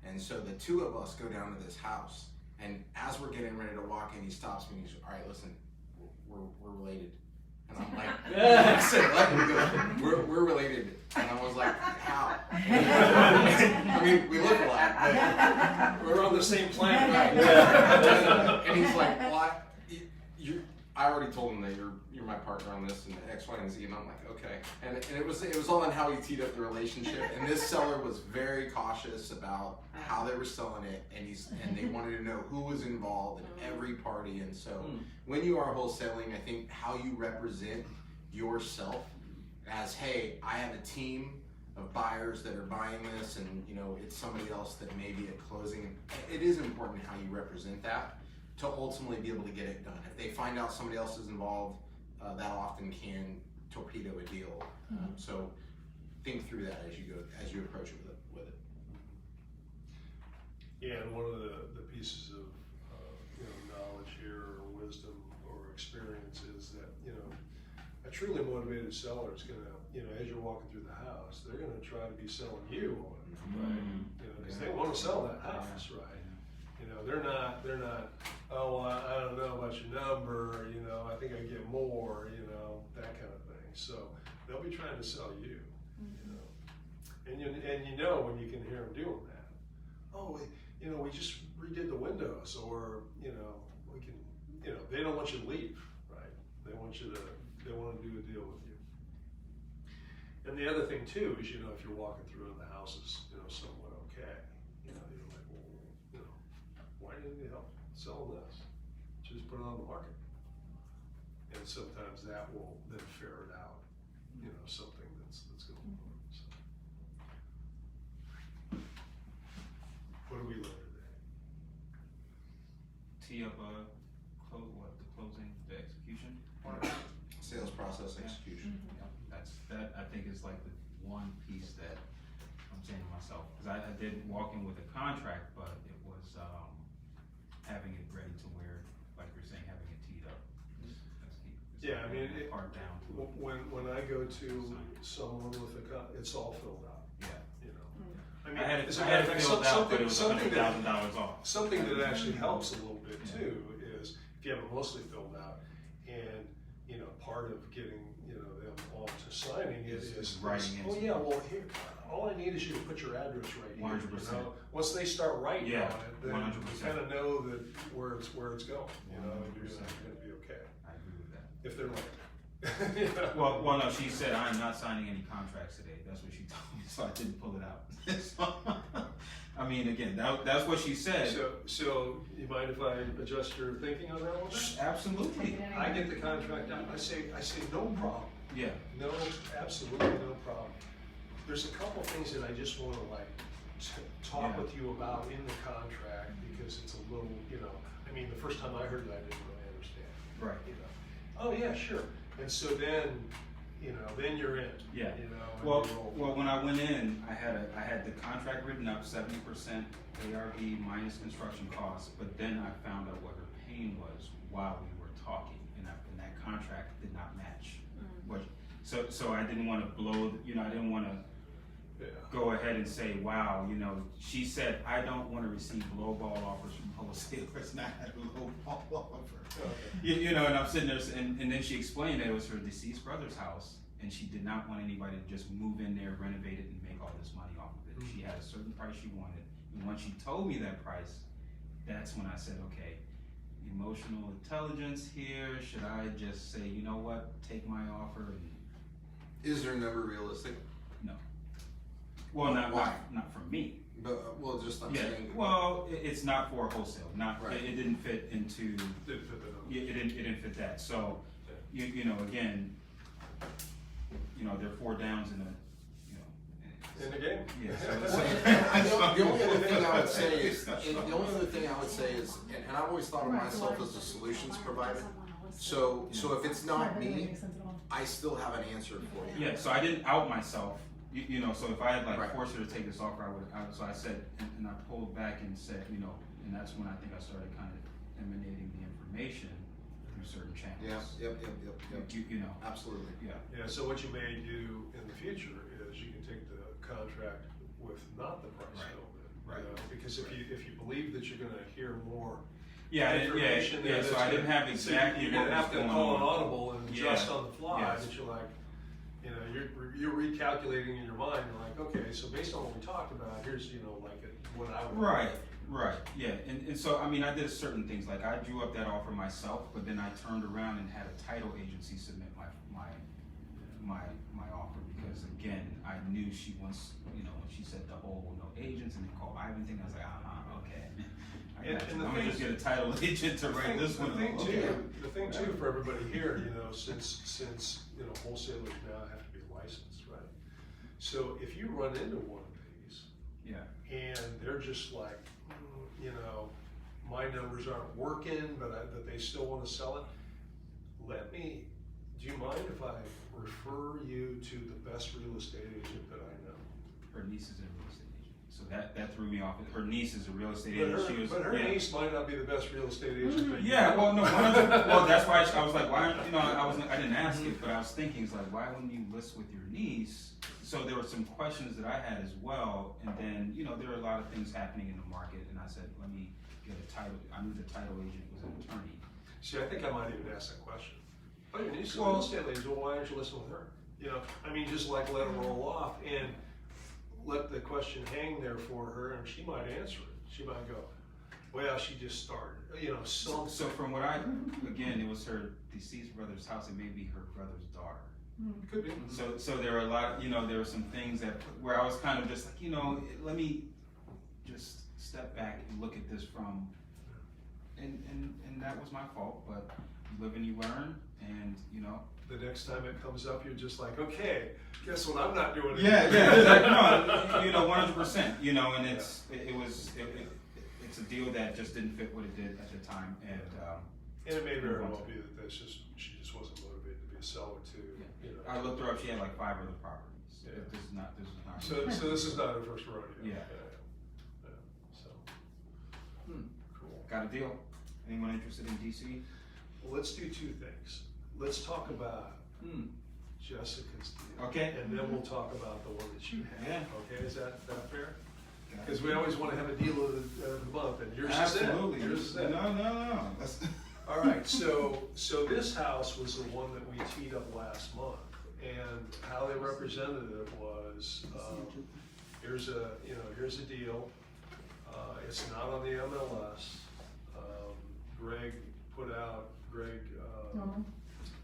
And so the two of us go down to this house, and as we're getting ready to walk in, he stops me and he's, all right, listen, we're related. And I'm like, I said, what? He goes, we're related. And I was like, how? I mean, we look alike, but we're on the same planet. Right? And he's like, what? I already told him that you're my partner on this and X, Y, and Z, and I'm like, okay. And it was all on how he teed up the relationship. And this seller was very cautious about how they were selling it, and they wanted to know who was involved in every party. And so when you are wholesaling, I think how you represent yourself as, hey, I have a team of buyers that are buying this, and it's somebody else that may be at closing. It is important how you represent that to ultimately be able to get it done. If they find out somebody else is involved, that often can torpedo a deal. So think through that as you approach it with it. Yeah, and one of the pieces of knowledge here or wisdom or experience is that, a truly motivated seller is gonna, as you're walking through the house, they're gonna try to be selling you on it, right? Because they wanna sell that house, right? They're not, oh, I don't know about your number, I think I can get more, that kind of thing. So they'll be trying to sell you, And when you can hear them doing that, oh, we just redid the windows, or, we can, they don't want you to leave, right? They want to do a deal with you. And the other thing too is, if you're walking through and the house is, somewhat okay, you're like, well, why do you need help selling this? Just put it on the market. And sometimes that will then ferret out, something that's going on. So. What do we learn today? Tee up the closing, the execution part. Sales process execution. That I think is like the one piece that I'm saying to myself, because I did walk in with a contract, but it was having it ready to where, like you're saying, having it teed up. That's key. Yeah, I mean, part down to when I go to someone with it's all filled out. Yeah. I mean, I had it as a matter of fact, filled out, but it was something that $100,000 off. Something that actually helps a little bit too is if you have it mostly filled out, and part of getting them all to signing it is writing it. Oh yeah, well here, all I need is you to put your address right here. 100%. Once they start writing on it, then 100%. you kind of know that where it's going. And you're going to be okay. I agree with that. If they're right. Well, no, she said I'm not signing any contracts today. That's what she told me, so I didn't pull it out. So, I mean, again, that's what she said. So you mind if I adjust your thinking on that one? Absolutely. I get the contract out. I say no problem. Yeah. No, absolutely no problem. There's a couple things that I just want to talk with you about in the contract, because it's a little, I mean, the first time I heard it, I didn't really understand. Right. Oh yeah, sure. And so then, then you're in. Yeah. Well, when I went in, I had the contract written up 70% ARV minus construction costs, but then I found out what her pain was while we were talking, and that contract did not match. So I didn't want to blow. I didn't want to go ahead and say, wow, she said I don't want to receive lowball offers from wholesalers, not a lowball offer. Okay. And I'm sitting there, and then she explained that it was her deceased brother's house, and she did not want anybody to just move in there, renovate it, and make all this money off of it. Mm-hmm. She had a certain price she wanted, and when she told me that price, that's when I said, okay, emotional intelligence here. Should I just say, you know what, take my offer? And is their number realistic? No. Well, not for me. But just I'm saying. Well, it's not for wholesale. Right. It didn't fit into. It didn't fit that. So, again, there are 4 downs in in the game. Yeah. The only other thing I would say is, and I've always thought of myself as a solutions provider. So if it's not me, I still have an answer for you. Yeah. So I didn't out myself. So if I had forced her to take this offer, I would have. So I said, and I pulled back and said, and that's when I think I started kind of emanating the information through certain channels. Yep. Absolutely. Yeah. Yeah. So what you may do in the future is you can take the contract with not the price filled in. Right. Because if you believe that you're going to hear more. Information. So I didn't have exactly. You're going to have to call an audible and adjust on the fly. Yes. That you're like. You're recalculating in your mind. You're like, okay, so based on what we talked about, here's what I would. Right. Yeah. And so I mean, I did certain things. Like I drew up that offer myself, but then I turned around and had a title agency submit my offer, because again, I knew she wants, when she said the whole no agents and then call Ivan thing, I was like, okay. I'm gonna just get a title agent to write this one. The thing too for everybody here, since wholesalers now have to be licensed, right? So if you run into one of these, and they're just like, my numbers aren't working, but they still want to sell it. Do you mind if I refer you to the best real estate agent that I know? Her niece is a real estate agent. So that threw me off. Her niece is a real estate But agent. her, but her niece might not be the best real estate agent. that you Yeah, know. well, no, well, that's why I was like, why aren't, I didn't ask it, but I was thinking, it's like, why wouldn't you list with your niece? So there were some questions that I had as well, and then, there are a lot of things happening in the market, and I said, let me get a title. I knew the title agent was an attorney. See, I think I might even ask that question. Oh, your niece is a real estate lady, well, why don't you listen with her? Just like let it roll off and let the question hang there for her, and she might answer it. She might go, well, she just started, something. So from what again, it was her deceased brother's house, it may be her brother's daughter. Could be. So there were a lot, there were some things where I was kind of just like, let me just step back and look at this from, and that was my fault, but you live and you learn, and The next time it comes up, you're just like, okay, guess what I'm not doing Yeah, anymore. no, 100%, and it's a deal that just didn't fit what it did at the time, and it may very well be that she just wasn't motivated to be a seller too. I looked her up, she had like 5 other properties. Yeah. This is not. So this is not her first rodeo. Yeah. So. Cool. Got a deal. Anyone interested in DC? Well, let's do 2 things. Let's talk about Jessica's deal. Okay. And then we'll talk about the one that you have. Yeah. Okay, is that fair? Because we always want to have a deal of the month, and yours Absolutely. is it. Yours is it. No. All right, so this house was the one that we teed up last month, and how they represented it was, here's a deal. It's not on the MLS.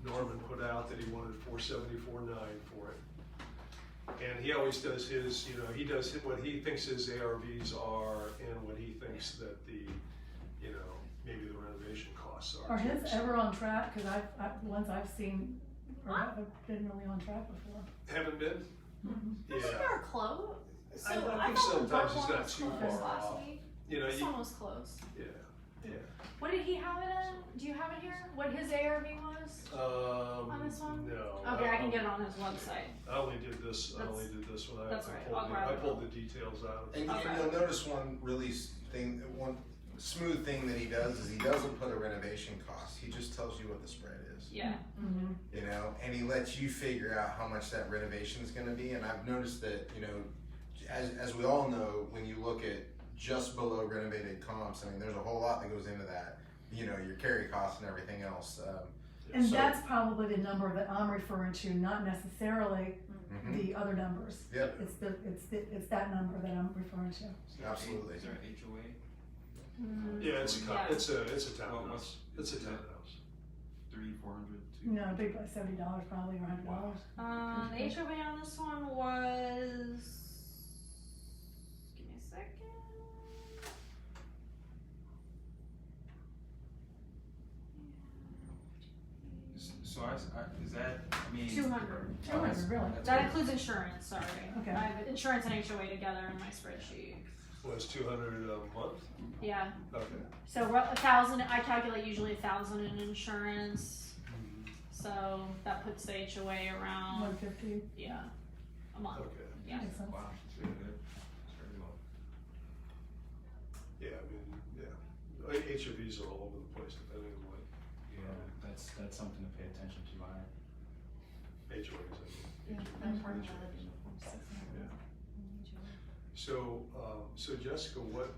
Norman put out that he wanted $474,900 for it. And he always does his, he does what he thinks his ARVs are and what he thinks that the, maybe the renovation costs are. Are his ever on track? Because the ones I've seen have been really on track before. Haven't been? I think they're close. So I think thought the sometimes Burke he's one not was too close far last off. week. This one was close. Yeah. What did he have it in? Do you have it here? What his ARV was? On this one? No. Okay, I can get it on his website. I only did this when I That's right. I pulled the details out. And you'll notice one smooth thing that he does is he doesn't put a renovation cost. He just tells you what the spread is. Yeah. And he lets you figure out how much that renovation is going to be. And I've noticed that, as we all know, when you look at just below renovated comps, there's a whole lot that goes into that. Your carry costs and everything else. And that's probably the number that I'm referring to, not necessarily the other numbers. Yep. It's that number that I'm referring to. Absolutely. Is there an HOA? Yeah, it's a townhouse. It's a townhouse. 300-400. No, big like $70 probably, or $100. The HOA on this one was. Give me a second. So is that, 200. 200, really? That includes insurance, sorry. Okay. I have insurance and HOA together in my spreadsheet. Was $200 a month? Yeah. Okay. So 1,000, I calculate usually 1,000 in insurance. So that puts the HOA around, 150. yeah, a month. Okay. Yeah. Makes sense. wow, it's really good. It's very low. Yeah, HOVs are all over the place depending on what Yeah, that's something to pay attention to. HOAs. I mean. I'm part of that. So Jessica, what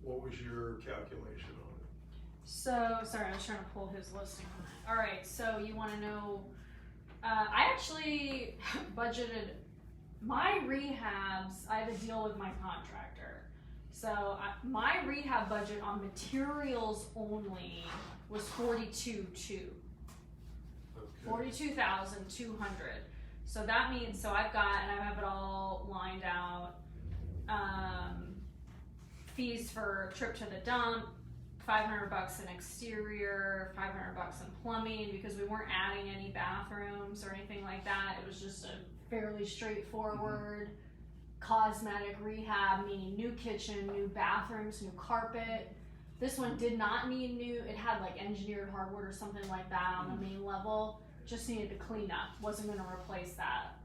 was your calculation on it? So, sorry, I was trying to pull his listing on it. All right, so you want to know, I actually budgeted my rehabs. I have a deal with my contractor. So my rehab budget on materials only was $42,200. 42,200. So that means, so I've got, and I have it all lined out, fees for trip to the dump, $500 in exterior, $500 in plumbing, because we weren't adding any bathrooms or anything like that. It was just a fairly straightforward cosmetic rehab, meaning new kitchen, new bathrooms, new carpet. This one did not need new, it had like engineered hardwood or something like that on the main level. Just needed to clean up, wasn't gonna replace that.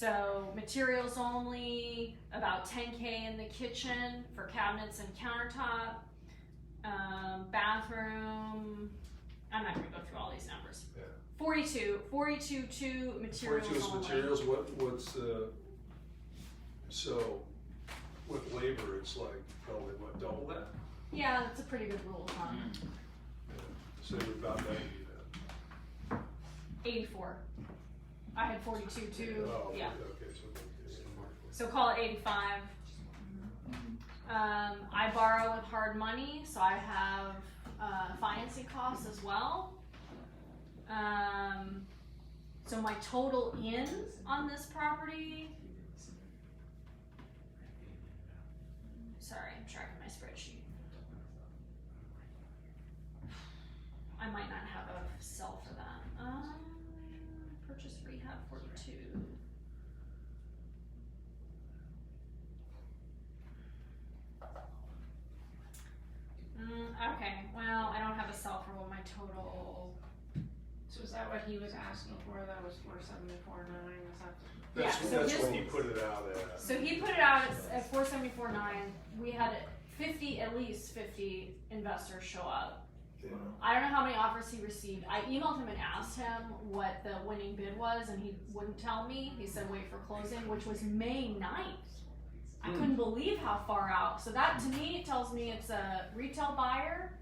So materials only, about 10K in the kitchen for cabinets and countertop. Bathroom, I'm not gonna go through all these numbers. Yeah. 42 materials 42 is only. materials, what's so with labor, it's like probably what, double that? Yeah, that's a pretty good rule of thumb. Yeah. So you're about 90 then. 84. I had 42 too. Oh, Yeah. okay, so. So call it 85. I borrow with hard money, so I have financing costs as well. So my total in on this property. Sorry, I'm tracking my spreadsheet. I might not have a cell for that. Purchase rehab 42. Okay, well, I don't have a cell for what my total. So is that what he was asking for? That was 474.9. Was that? That's, Yeah, so that's his- when you put it out at. So he put it out at 474.9. We had at least 50 investors show up. Yeah. I don't know how many offers he received. I emailed him and asked him what the winning bid was, and he wouldn't tell me. He said wait for closing, which was May 9th. I couldn't believe how far out. So that to me tells me it's a retail buyer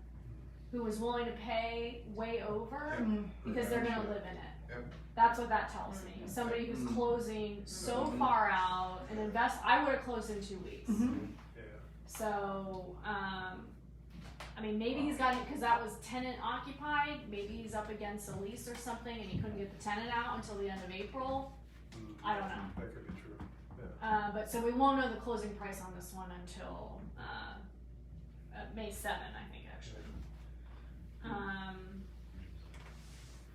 who was willing to pay way over because they're gonna live in it. Yep. That's what that tells me. Somebody who's closing so far out and I would have closed in 2 weeks. Yeah. So, I mean, maybe he's got it because that was tenant occupied. Maybe he's up against a lease or something and he couldn't get the tenant out until the end of April. I don't know. That could be true. Yeah. But so we won't know the closing price on this one until May 7th, I think, actually.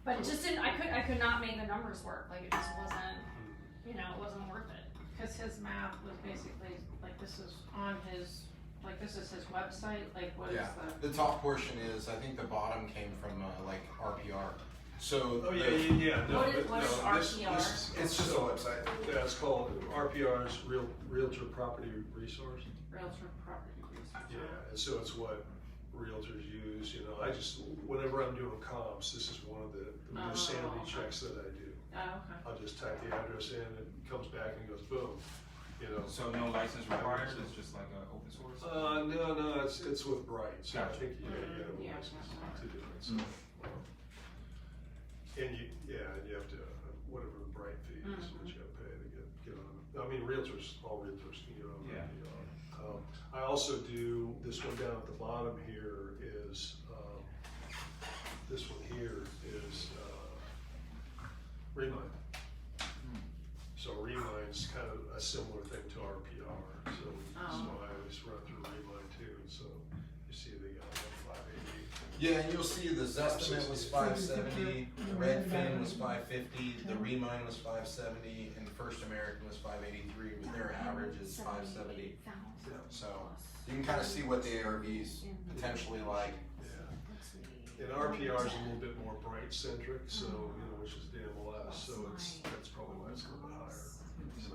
But it just didn't. I could not make the numbers work. Like it just wasn't. It wasn't worth it. Because his math was basically like this is on his, like this is his website. Like what is Yeah, the? the top portion is, I think the bottom came from like RPR. So Oh, yeah. No, What is this RPR? is, it's just a website. Yeah, it's called RPR's Realtor Property Resource. Realtor property research. Yeah, and so it's what realtors use, I just, whenever I'm doing comps, this is one of the most sanity checks that I do. Oh, okay. I'll just type the address in, it comes back and goes boom, So no license required, it's just like an open source? No, it's with Bright, so I Gotcha. think you have a Yeah. license to do it, so. And you have to, whatever the Bright fee is, what you gotta pay to get on. I mean, all realtors can get on. Yeah. I also do, this one down at the bottom here is, this one here is, Remind. So Remind's kind of a similar thing to RPR, so I always run through Remind too, so you see they got 580. Yeah, and you'll see the Zestimate was 570, the Redfin was 550, the Remind was 570, and First American was 583, but their average is 570. So you can kind of see what the ARV's potentially like. And RPR is a little bit more Bright centric, so, which is the MLS, so that's probably why it's a little bit higher. So,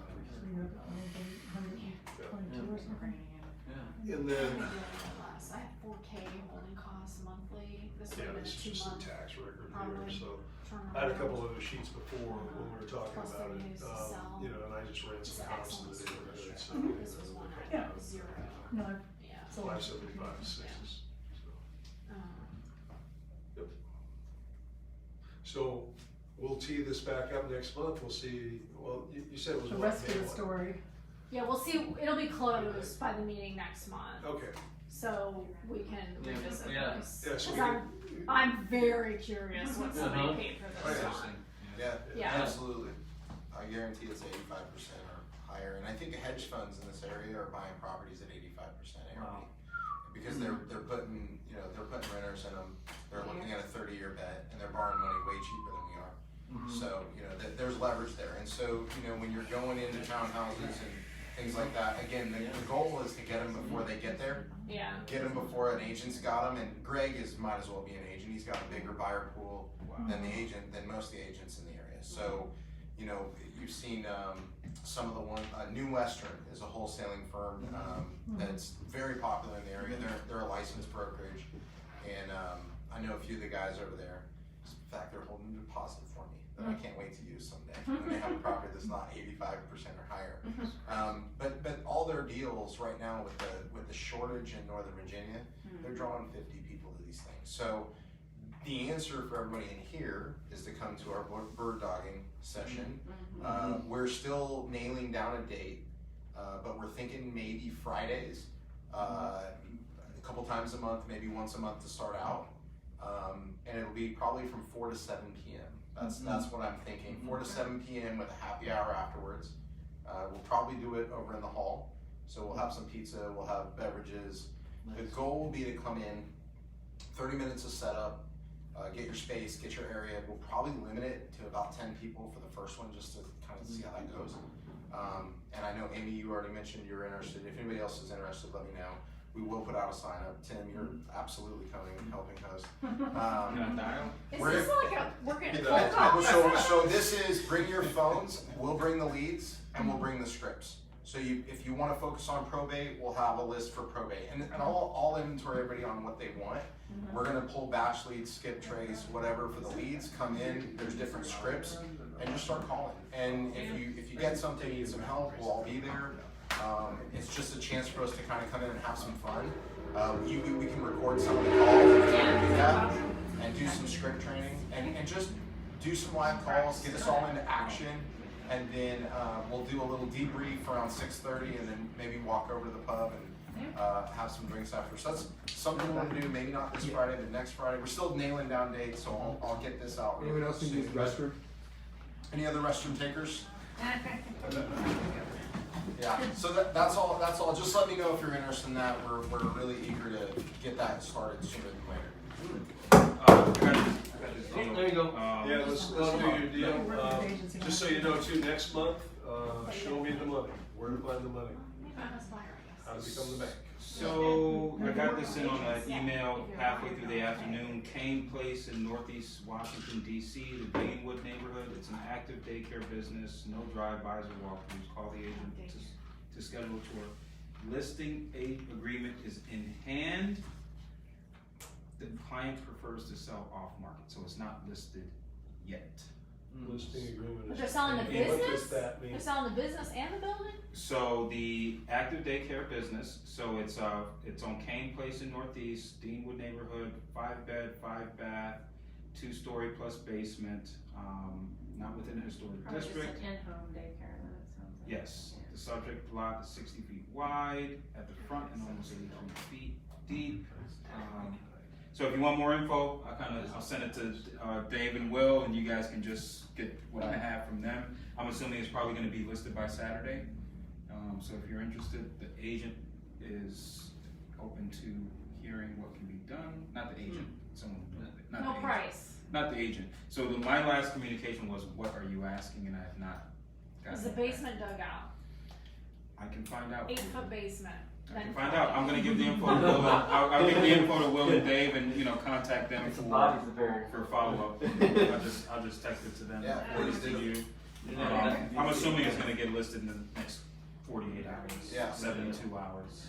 Yeah. and then, I had 4K holding costs monthly. This would yeah, have been a this is just a 2-month. tax record here, probably so. turnaround. I had a couple other sheets before when we were talking Plus about 30 it, days to sell. and I just ran It's some an comps in the excellent neighborhood, so. This was one Yeah. at 0. No, Yeah. 575, sixes, so. So we'll tee this back up next month, we'll see, well, you said it was the what, rest of May the what? story. Yeah, we'll see. It'll be closed by the meeting next month, Okay, so we can revisit Yeah. this. yeah, so 'Cause we I'm very curious what somebody Uh-huh. paid for Oh, this yeah. one. Yeah, Yeah. absolutely. I guarantee it's 85% or higher, and I think hedge funds in this area are buying properties at 85% ARV. Wow. Because they're putting, they're putting renters in them, they're looking at a 30-year bet, and they're borrowing money way cheaper than we are. So, there's leverage there, and so, when you're going into townhouses and things like that, again, the goal is to get them before they get there. Yeah. Get them before an agent's got them, and Greg might as well be an agent. He's got a bigger buyer pool than the agent, than most of the agents in the area. So, you know, you've seen some of the one, New Western is a wholesaling firm that's very popular in the area. They're a licensed brokerage, and I know a few of the guys over there. In fact, they're holding a deposit for me that I can't wait to use someday when they have a property that's not 85% or higher. But all their deals right now with the shortage in Northern Virginia, they're drawing 50 people to these things. So the answer for everybody in here is to come to our bird dogging session. We're still nailing down a date, but we're thinking maybe Fridays, a couple times a month, maybe once a month to start out. And it'll be probably from 4 to 7 p.m. That's what I'm thinking. 4 to 7 p.m. with a happy hour afterwards. We'll probably do it over in the hall. So we'll have some pizza, we'll have beverages. The goal will be to come in, 30 minutes of setup, get your space, get your area. We'll probably limit it to about 10 people for the first one, just to kind of see how that goes. And I know, Amy, you already mentioned you're interested. If anybody else is interested, let me know. We will put out a sign up. Tim, you're absolutely coming and helping host. Is this like a working phone call? So this is bring your phones. We'll bring the leads and we'll bring the scripts. So if you want to focus on probate, we'll have a list for probate, and I'll inventory everybody on what they want. We're gonna pull batch leads, skip trace, whatever for the leads. Come in. There's different scripts, and just start calling. And if you get something, need some help, we'll all be there. It's just a chance for us to kind of come in and have some fun. We can record some of the calls if you want to do that, and do some script training, and just do some live calls, get us all into action, and then we'll do a little debrief around 6:30, and then maybe walk over to the pub and have some drinks after. So that's something we want to do. Maybe not this Friday, but next Friday. We're still nailing down dates, so I'll get this out. Anyone else need to use the restroom? Any other restroom takers? Yeah, so that's all. Just let me know if you're interested in that. We're really eager to get that started sooner than later. There you go. Yeah, let's do your deal. Just so you know too, next month, show me the money. Where to find the money? How to become the bank. So I got this in on an email halfway through the afternoon. Kane Place in Northeast Washington, D.C., the Greenwood neighborhood. It's an active daycare business. No drive-bys or walkthroughs. Call the agent to schedule a tour. Listing agreement is in hand. The client prefers to sell off-market, so it's not listed yet. Listing agreement. But they're selling the What business? does that mean? They're selling the business and the building? So the active daycare business, so it's on Kane Place in Northeast, Deanwood neighborhood, 5-bed, 5-bath, 2-story plus basement, not within a historic Probably just district. an in-home daycare, then it sounds like. Yes, the subject lot is 60 feet wide at the front and almost 83 feet deep. So if you want more info, I'll send it to Dave and Will, and you guys can just get what I have from them. I'm assuming it's probably going to be listed by Saturday. So if you're interested, the agent is open to hearing what can be done. Not the agent, someone. Not No the price. Agent. Not the agent. So my last communication was, "What are you asking?" And I have not. Is the basement dug out? I can find out. 8-foot basement. I can find out. I'm gonna give the info to Will. I'll give the info to Will and Dave, and contact them for follow up. I'll just text it to them. Yeah, forward it to you. I'm assuming it's gonna get listed in the next 48 hours. Yeah. 72 hours.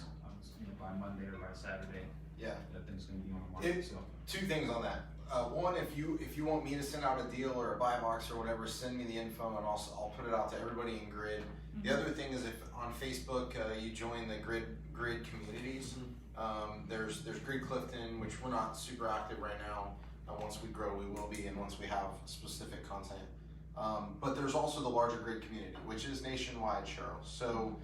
By Monday or by Saturday. Yeah. That thing's gonna be on the market. So. Two things on that. One, if you want me to send out a deal or a buy box or whatever, send me the info, and I'll put it out to everybody in Grid. The other thing is, if on Facebook you join the Grid communities, there's Grid Clifton, which we're not super active right now. Once we grow, we will be, and once we have specific content. But there's also the larger Grid community, which is nationwide, Cheryl. So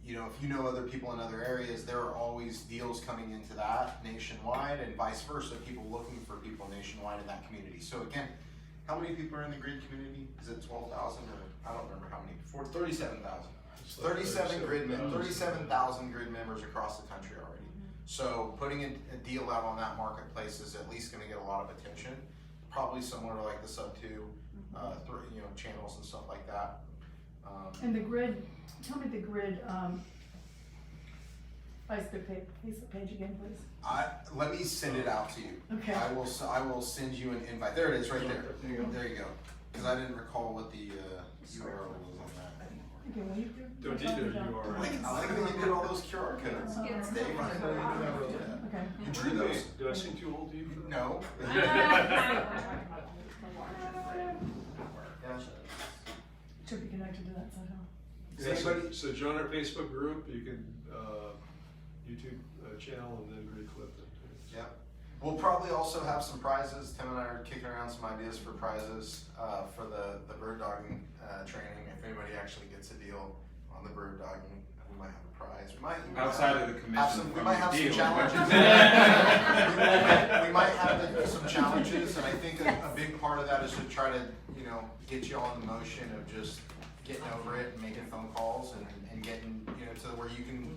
if you know other people in other areas, there are always deals coming into that nationwide, and vice versa, people looking for people nationwide in that community. So again, how many people are in the Grid community? Is it 12,000 or I don't remember how many? 37,000. 37,000 Grid members across the country already. So putting a deal out on that marketplace is at least going to get a lot of attention. Probably similar to like the Sub2, channels and stuff like that. And the Grid, tell me the Grid Facebook page again, please. Let me send it out to you. Okay. I will send you an invite. There it is, right there. There you go. Because I didn't recall what the URL was on that. Okay, well, you Don't need their URL. I like when you did all those QR codes. Dave, I didn't know you knew how to do that. Okay. You drew those? Did I seem too old to you? No. Should be connected to that somehow. Yeah, so join our Facebook group, you can, YouTube channel, and then Greg Clifton. Yep. We'll probably also have some prizes. Tim and I are kicking around some ideas for prizes for the bird dogging training. If anybody actually gets a deal on the bird dogging, we might have a prize. We might Outside of the commission. we might have some deal. challenges. we might have some challenges, and I think a big part of that is to try to get you all in the motion of just getting over it and making phone calls and getting to where you can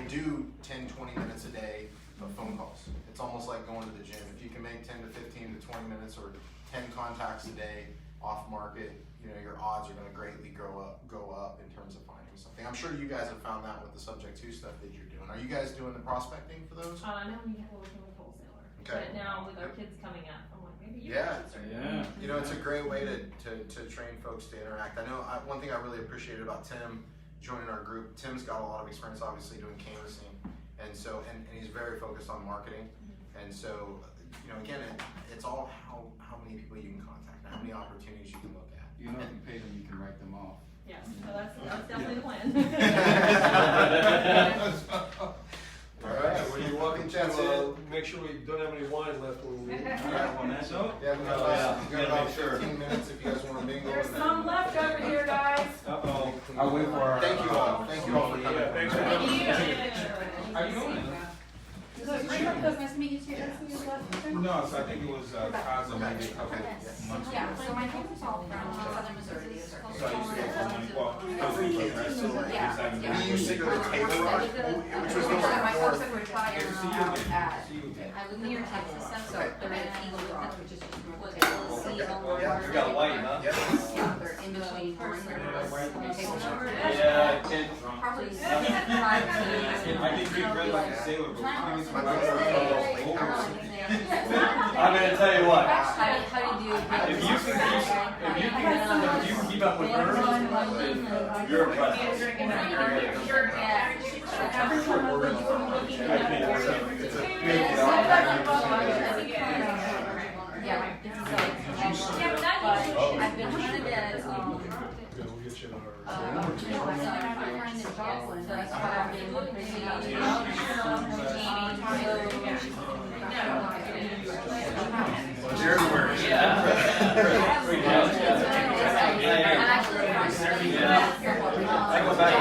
do 10-20 minutes a day of phone calls. It's almost like going to the gym. If you can make 10 to 15 to 20 minutes or 10 contacts a day off market, your odds are going to greatly go up in terms of finding something. I'm sure you guys have found that with the Subject 2 stuff that you're doing. Are you guys doing the prospecting for those? No, we have a local wholesaler. Okay. But now with our kids coming up, I'm like, maybe you Yeah. should start. Yeah. It's a great way to train folks to interact. I know one thing I really appreciated about Tim joining our group, Tim's got a lot of experience obviously doing canvassing, and he's very focused on marketing. And so, again, it's all how many people you can contact, how many opportunities you can look at. If you pay them, you can write them off. Yes, so that's definitely the plan. All right, well, you're welcome That's to make sure we don't have any wine left when we leave. All right, on that note. Yeah, we got about 15 minutes if you guys want to mingle. There's some left over here, guys. Uh-oh. I'll wait for our. Thank you all. Thank you all for coming. Yeah, thanks for Thank coming. you. How you doing? Nice to meet you too. No, so I think it was Kaza maybe a couple months ago. Yeah, so my family's all from southern Missouri. So I used to go for money walk. Yeah. We used to go to Table Rock, which was My folks have retired Good to see you again. at, See you again. I live near Texas, so they're in Eagle Rock, which is just north of Was Texas. LLC You got white, huh? Yep. Yeah, they're in between Orange and Table Rock. Yeah, kid. Probably 5 I think Big Red like a sailor, but I'm gonna tell you what. How do you do? If you can keep up with her, then you're impressive. Yeah, I've been trying to get, Yeah, we'll get you in our. I'm trying to get one, so that's why I've been looking They're everywhere. I go back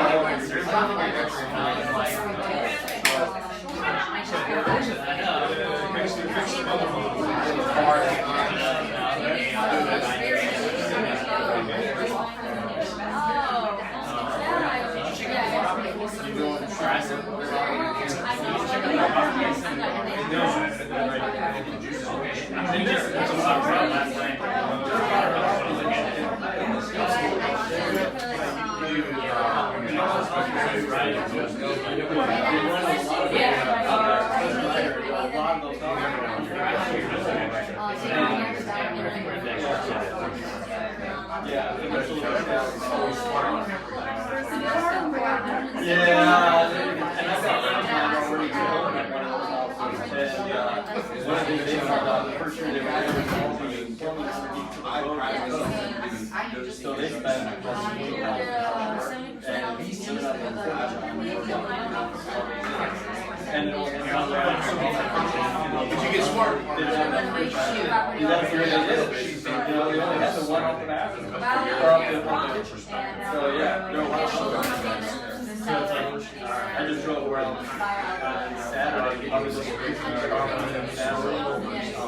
Did you get smart? You only have the one off the bat. So yeah, no, I just drove around Saturday. I was just racing our car and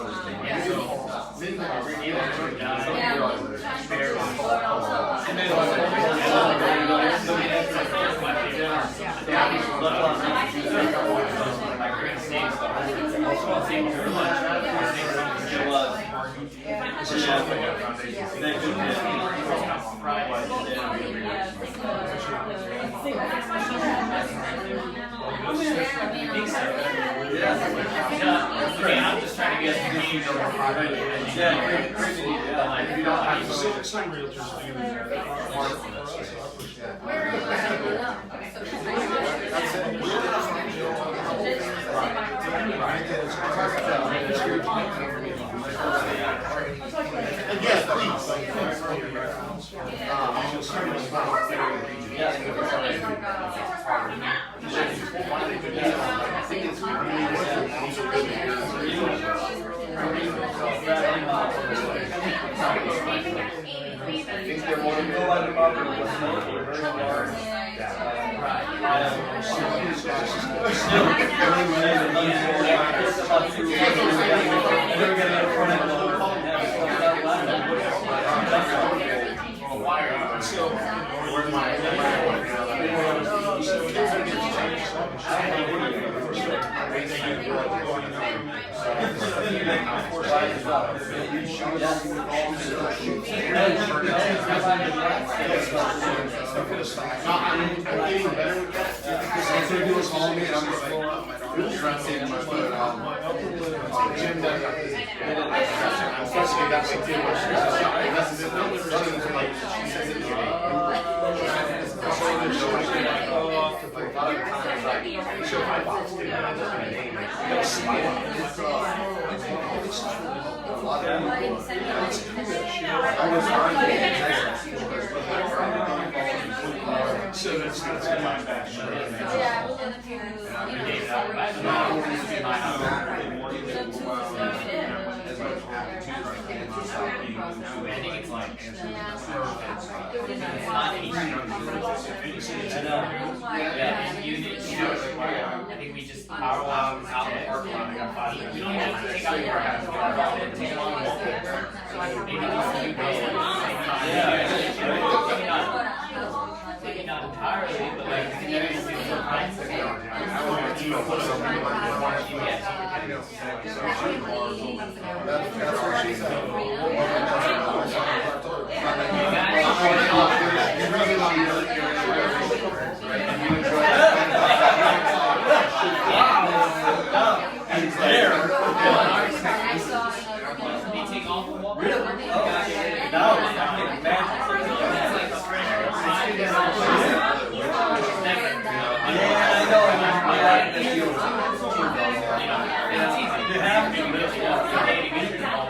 Yeah. I'm just trying to get the meeting over properly. If you don't have some realtors do that. And yes, please. I think we just power out the park lot. I got 5 minutes. We don't have to take out your house. Take it on maybe not entirely, but like we can do some kinds of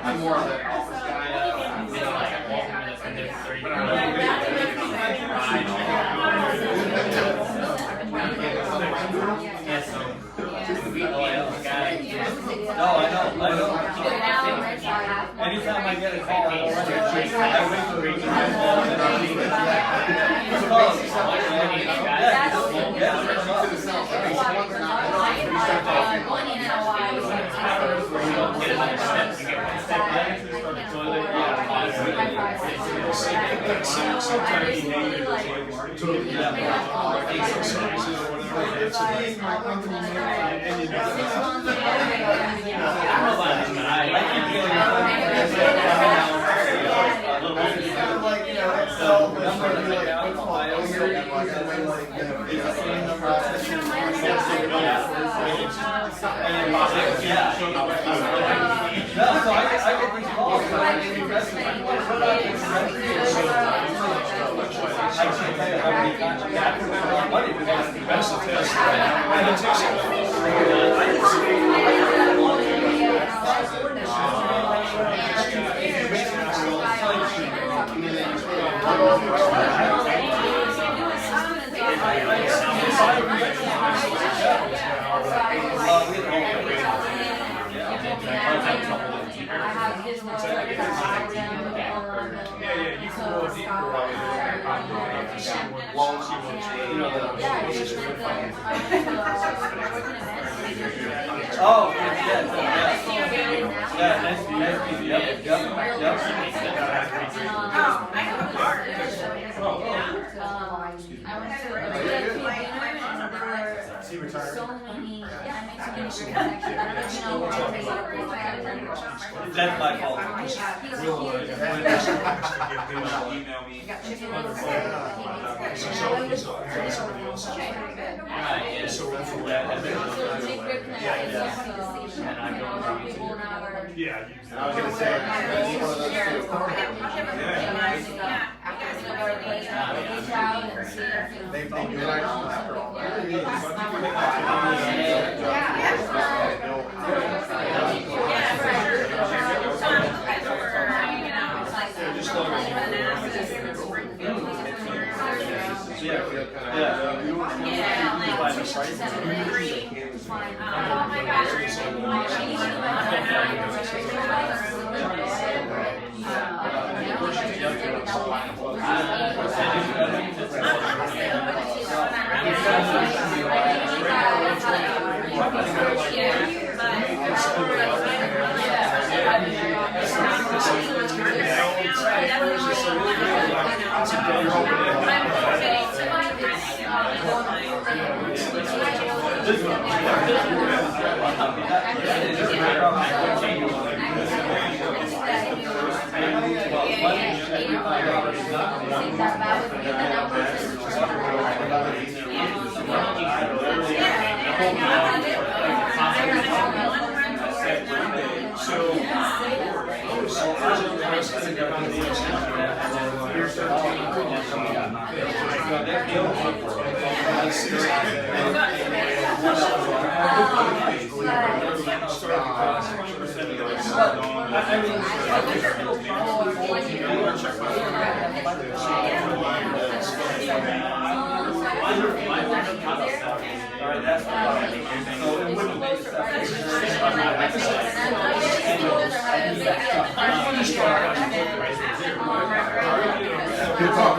I'm more of an office guy. Anytime I get a call, I wait for it. That's my fault. Yeah, And I was gonna say, that's one of those two. They do it actually after all Good talk.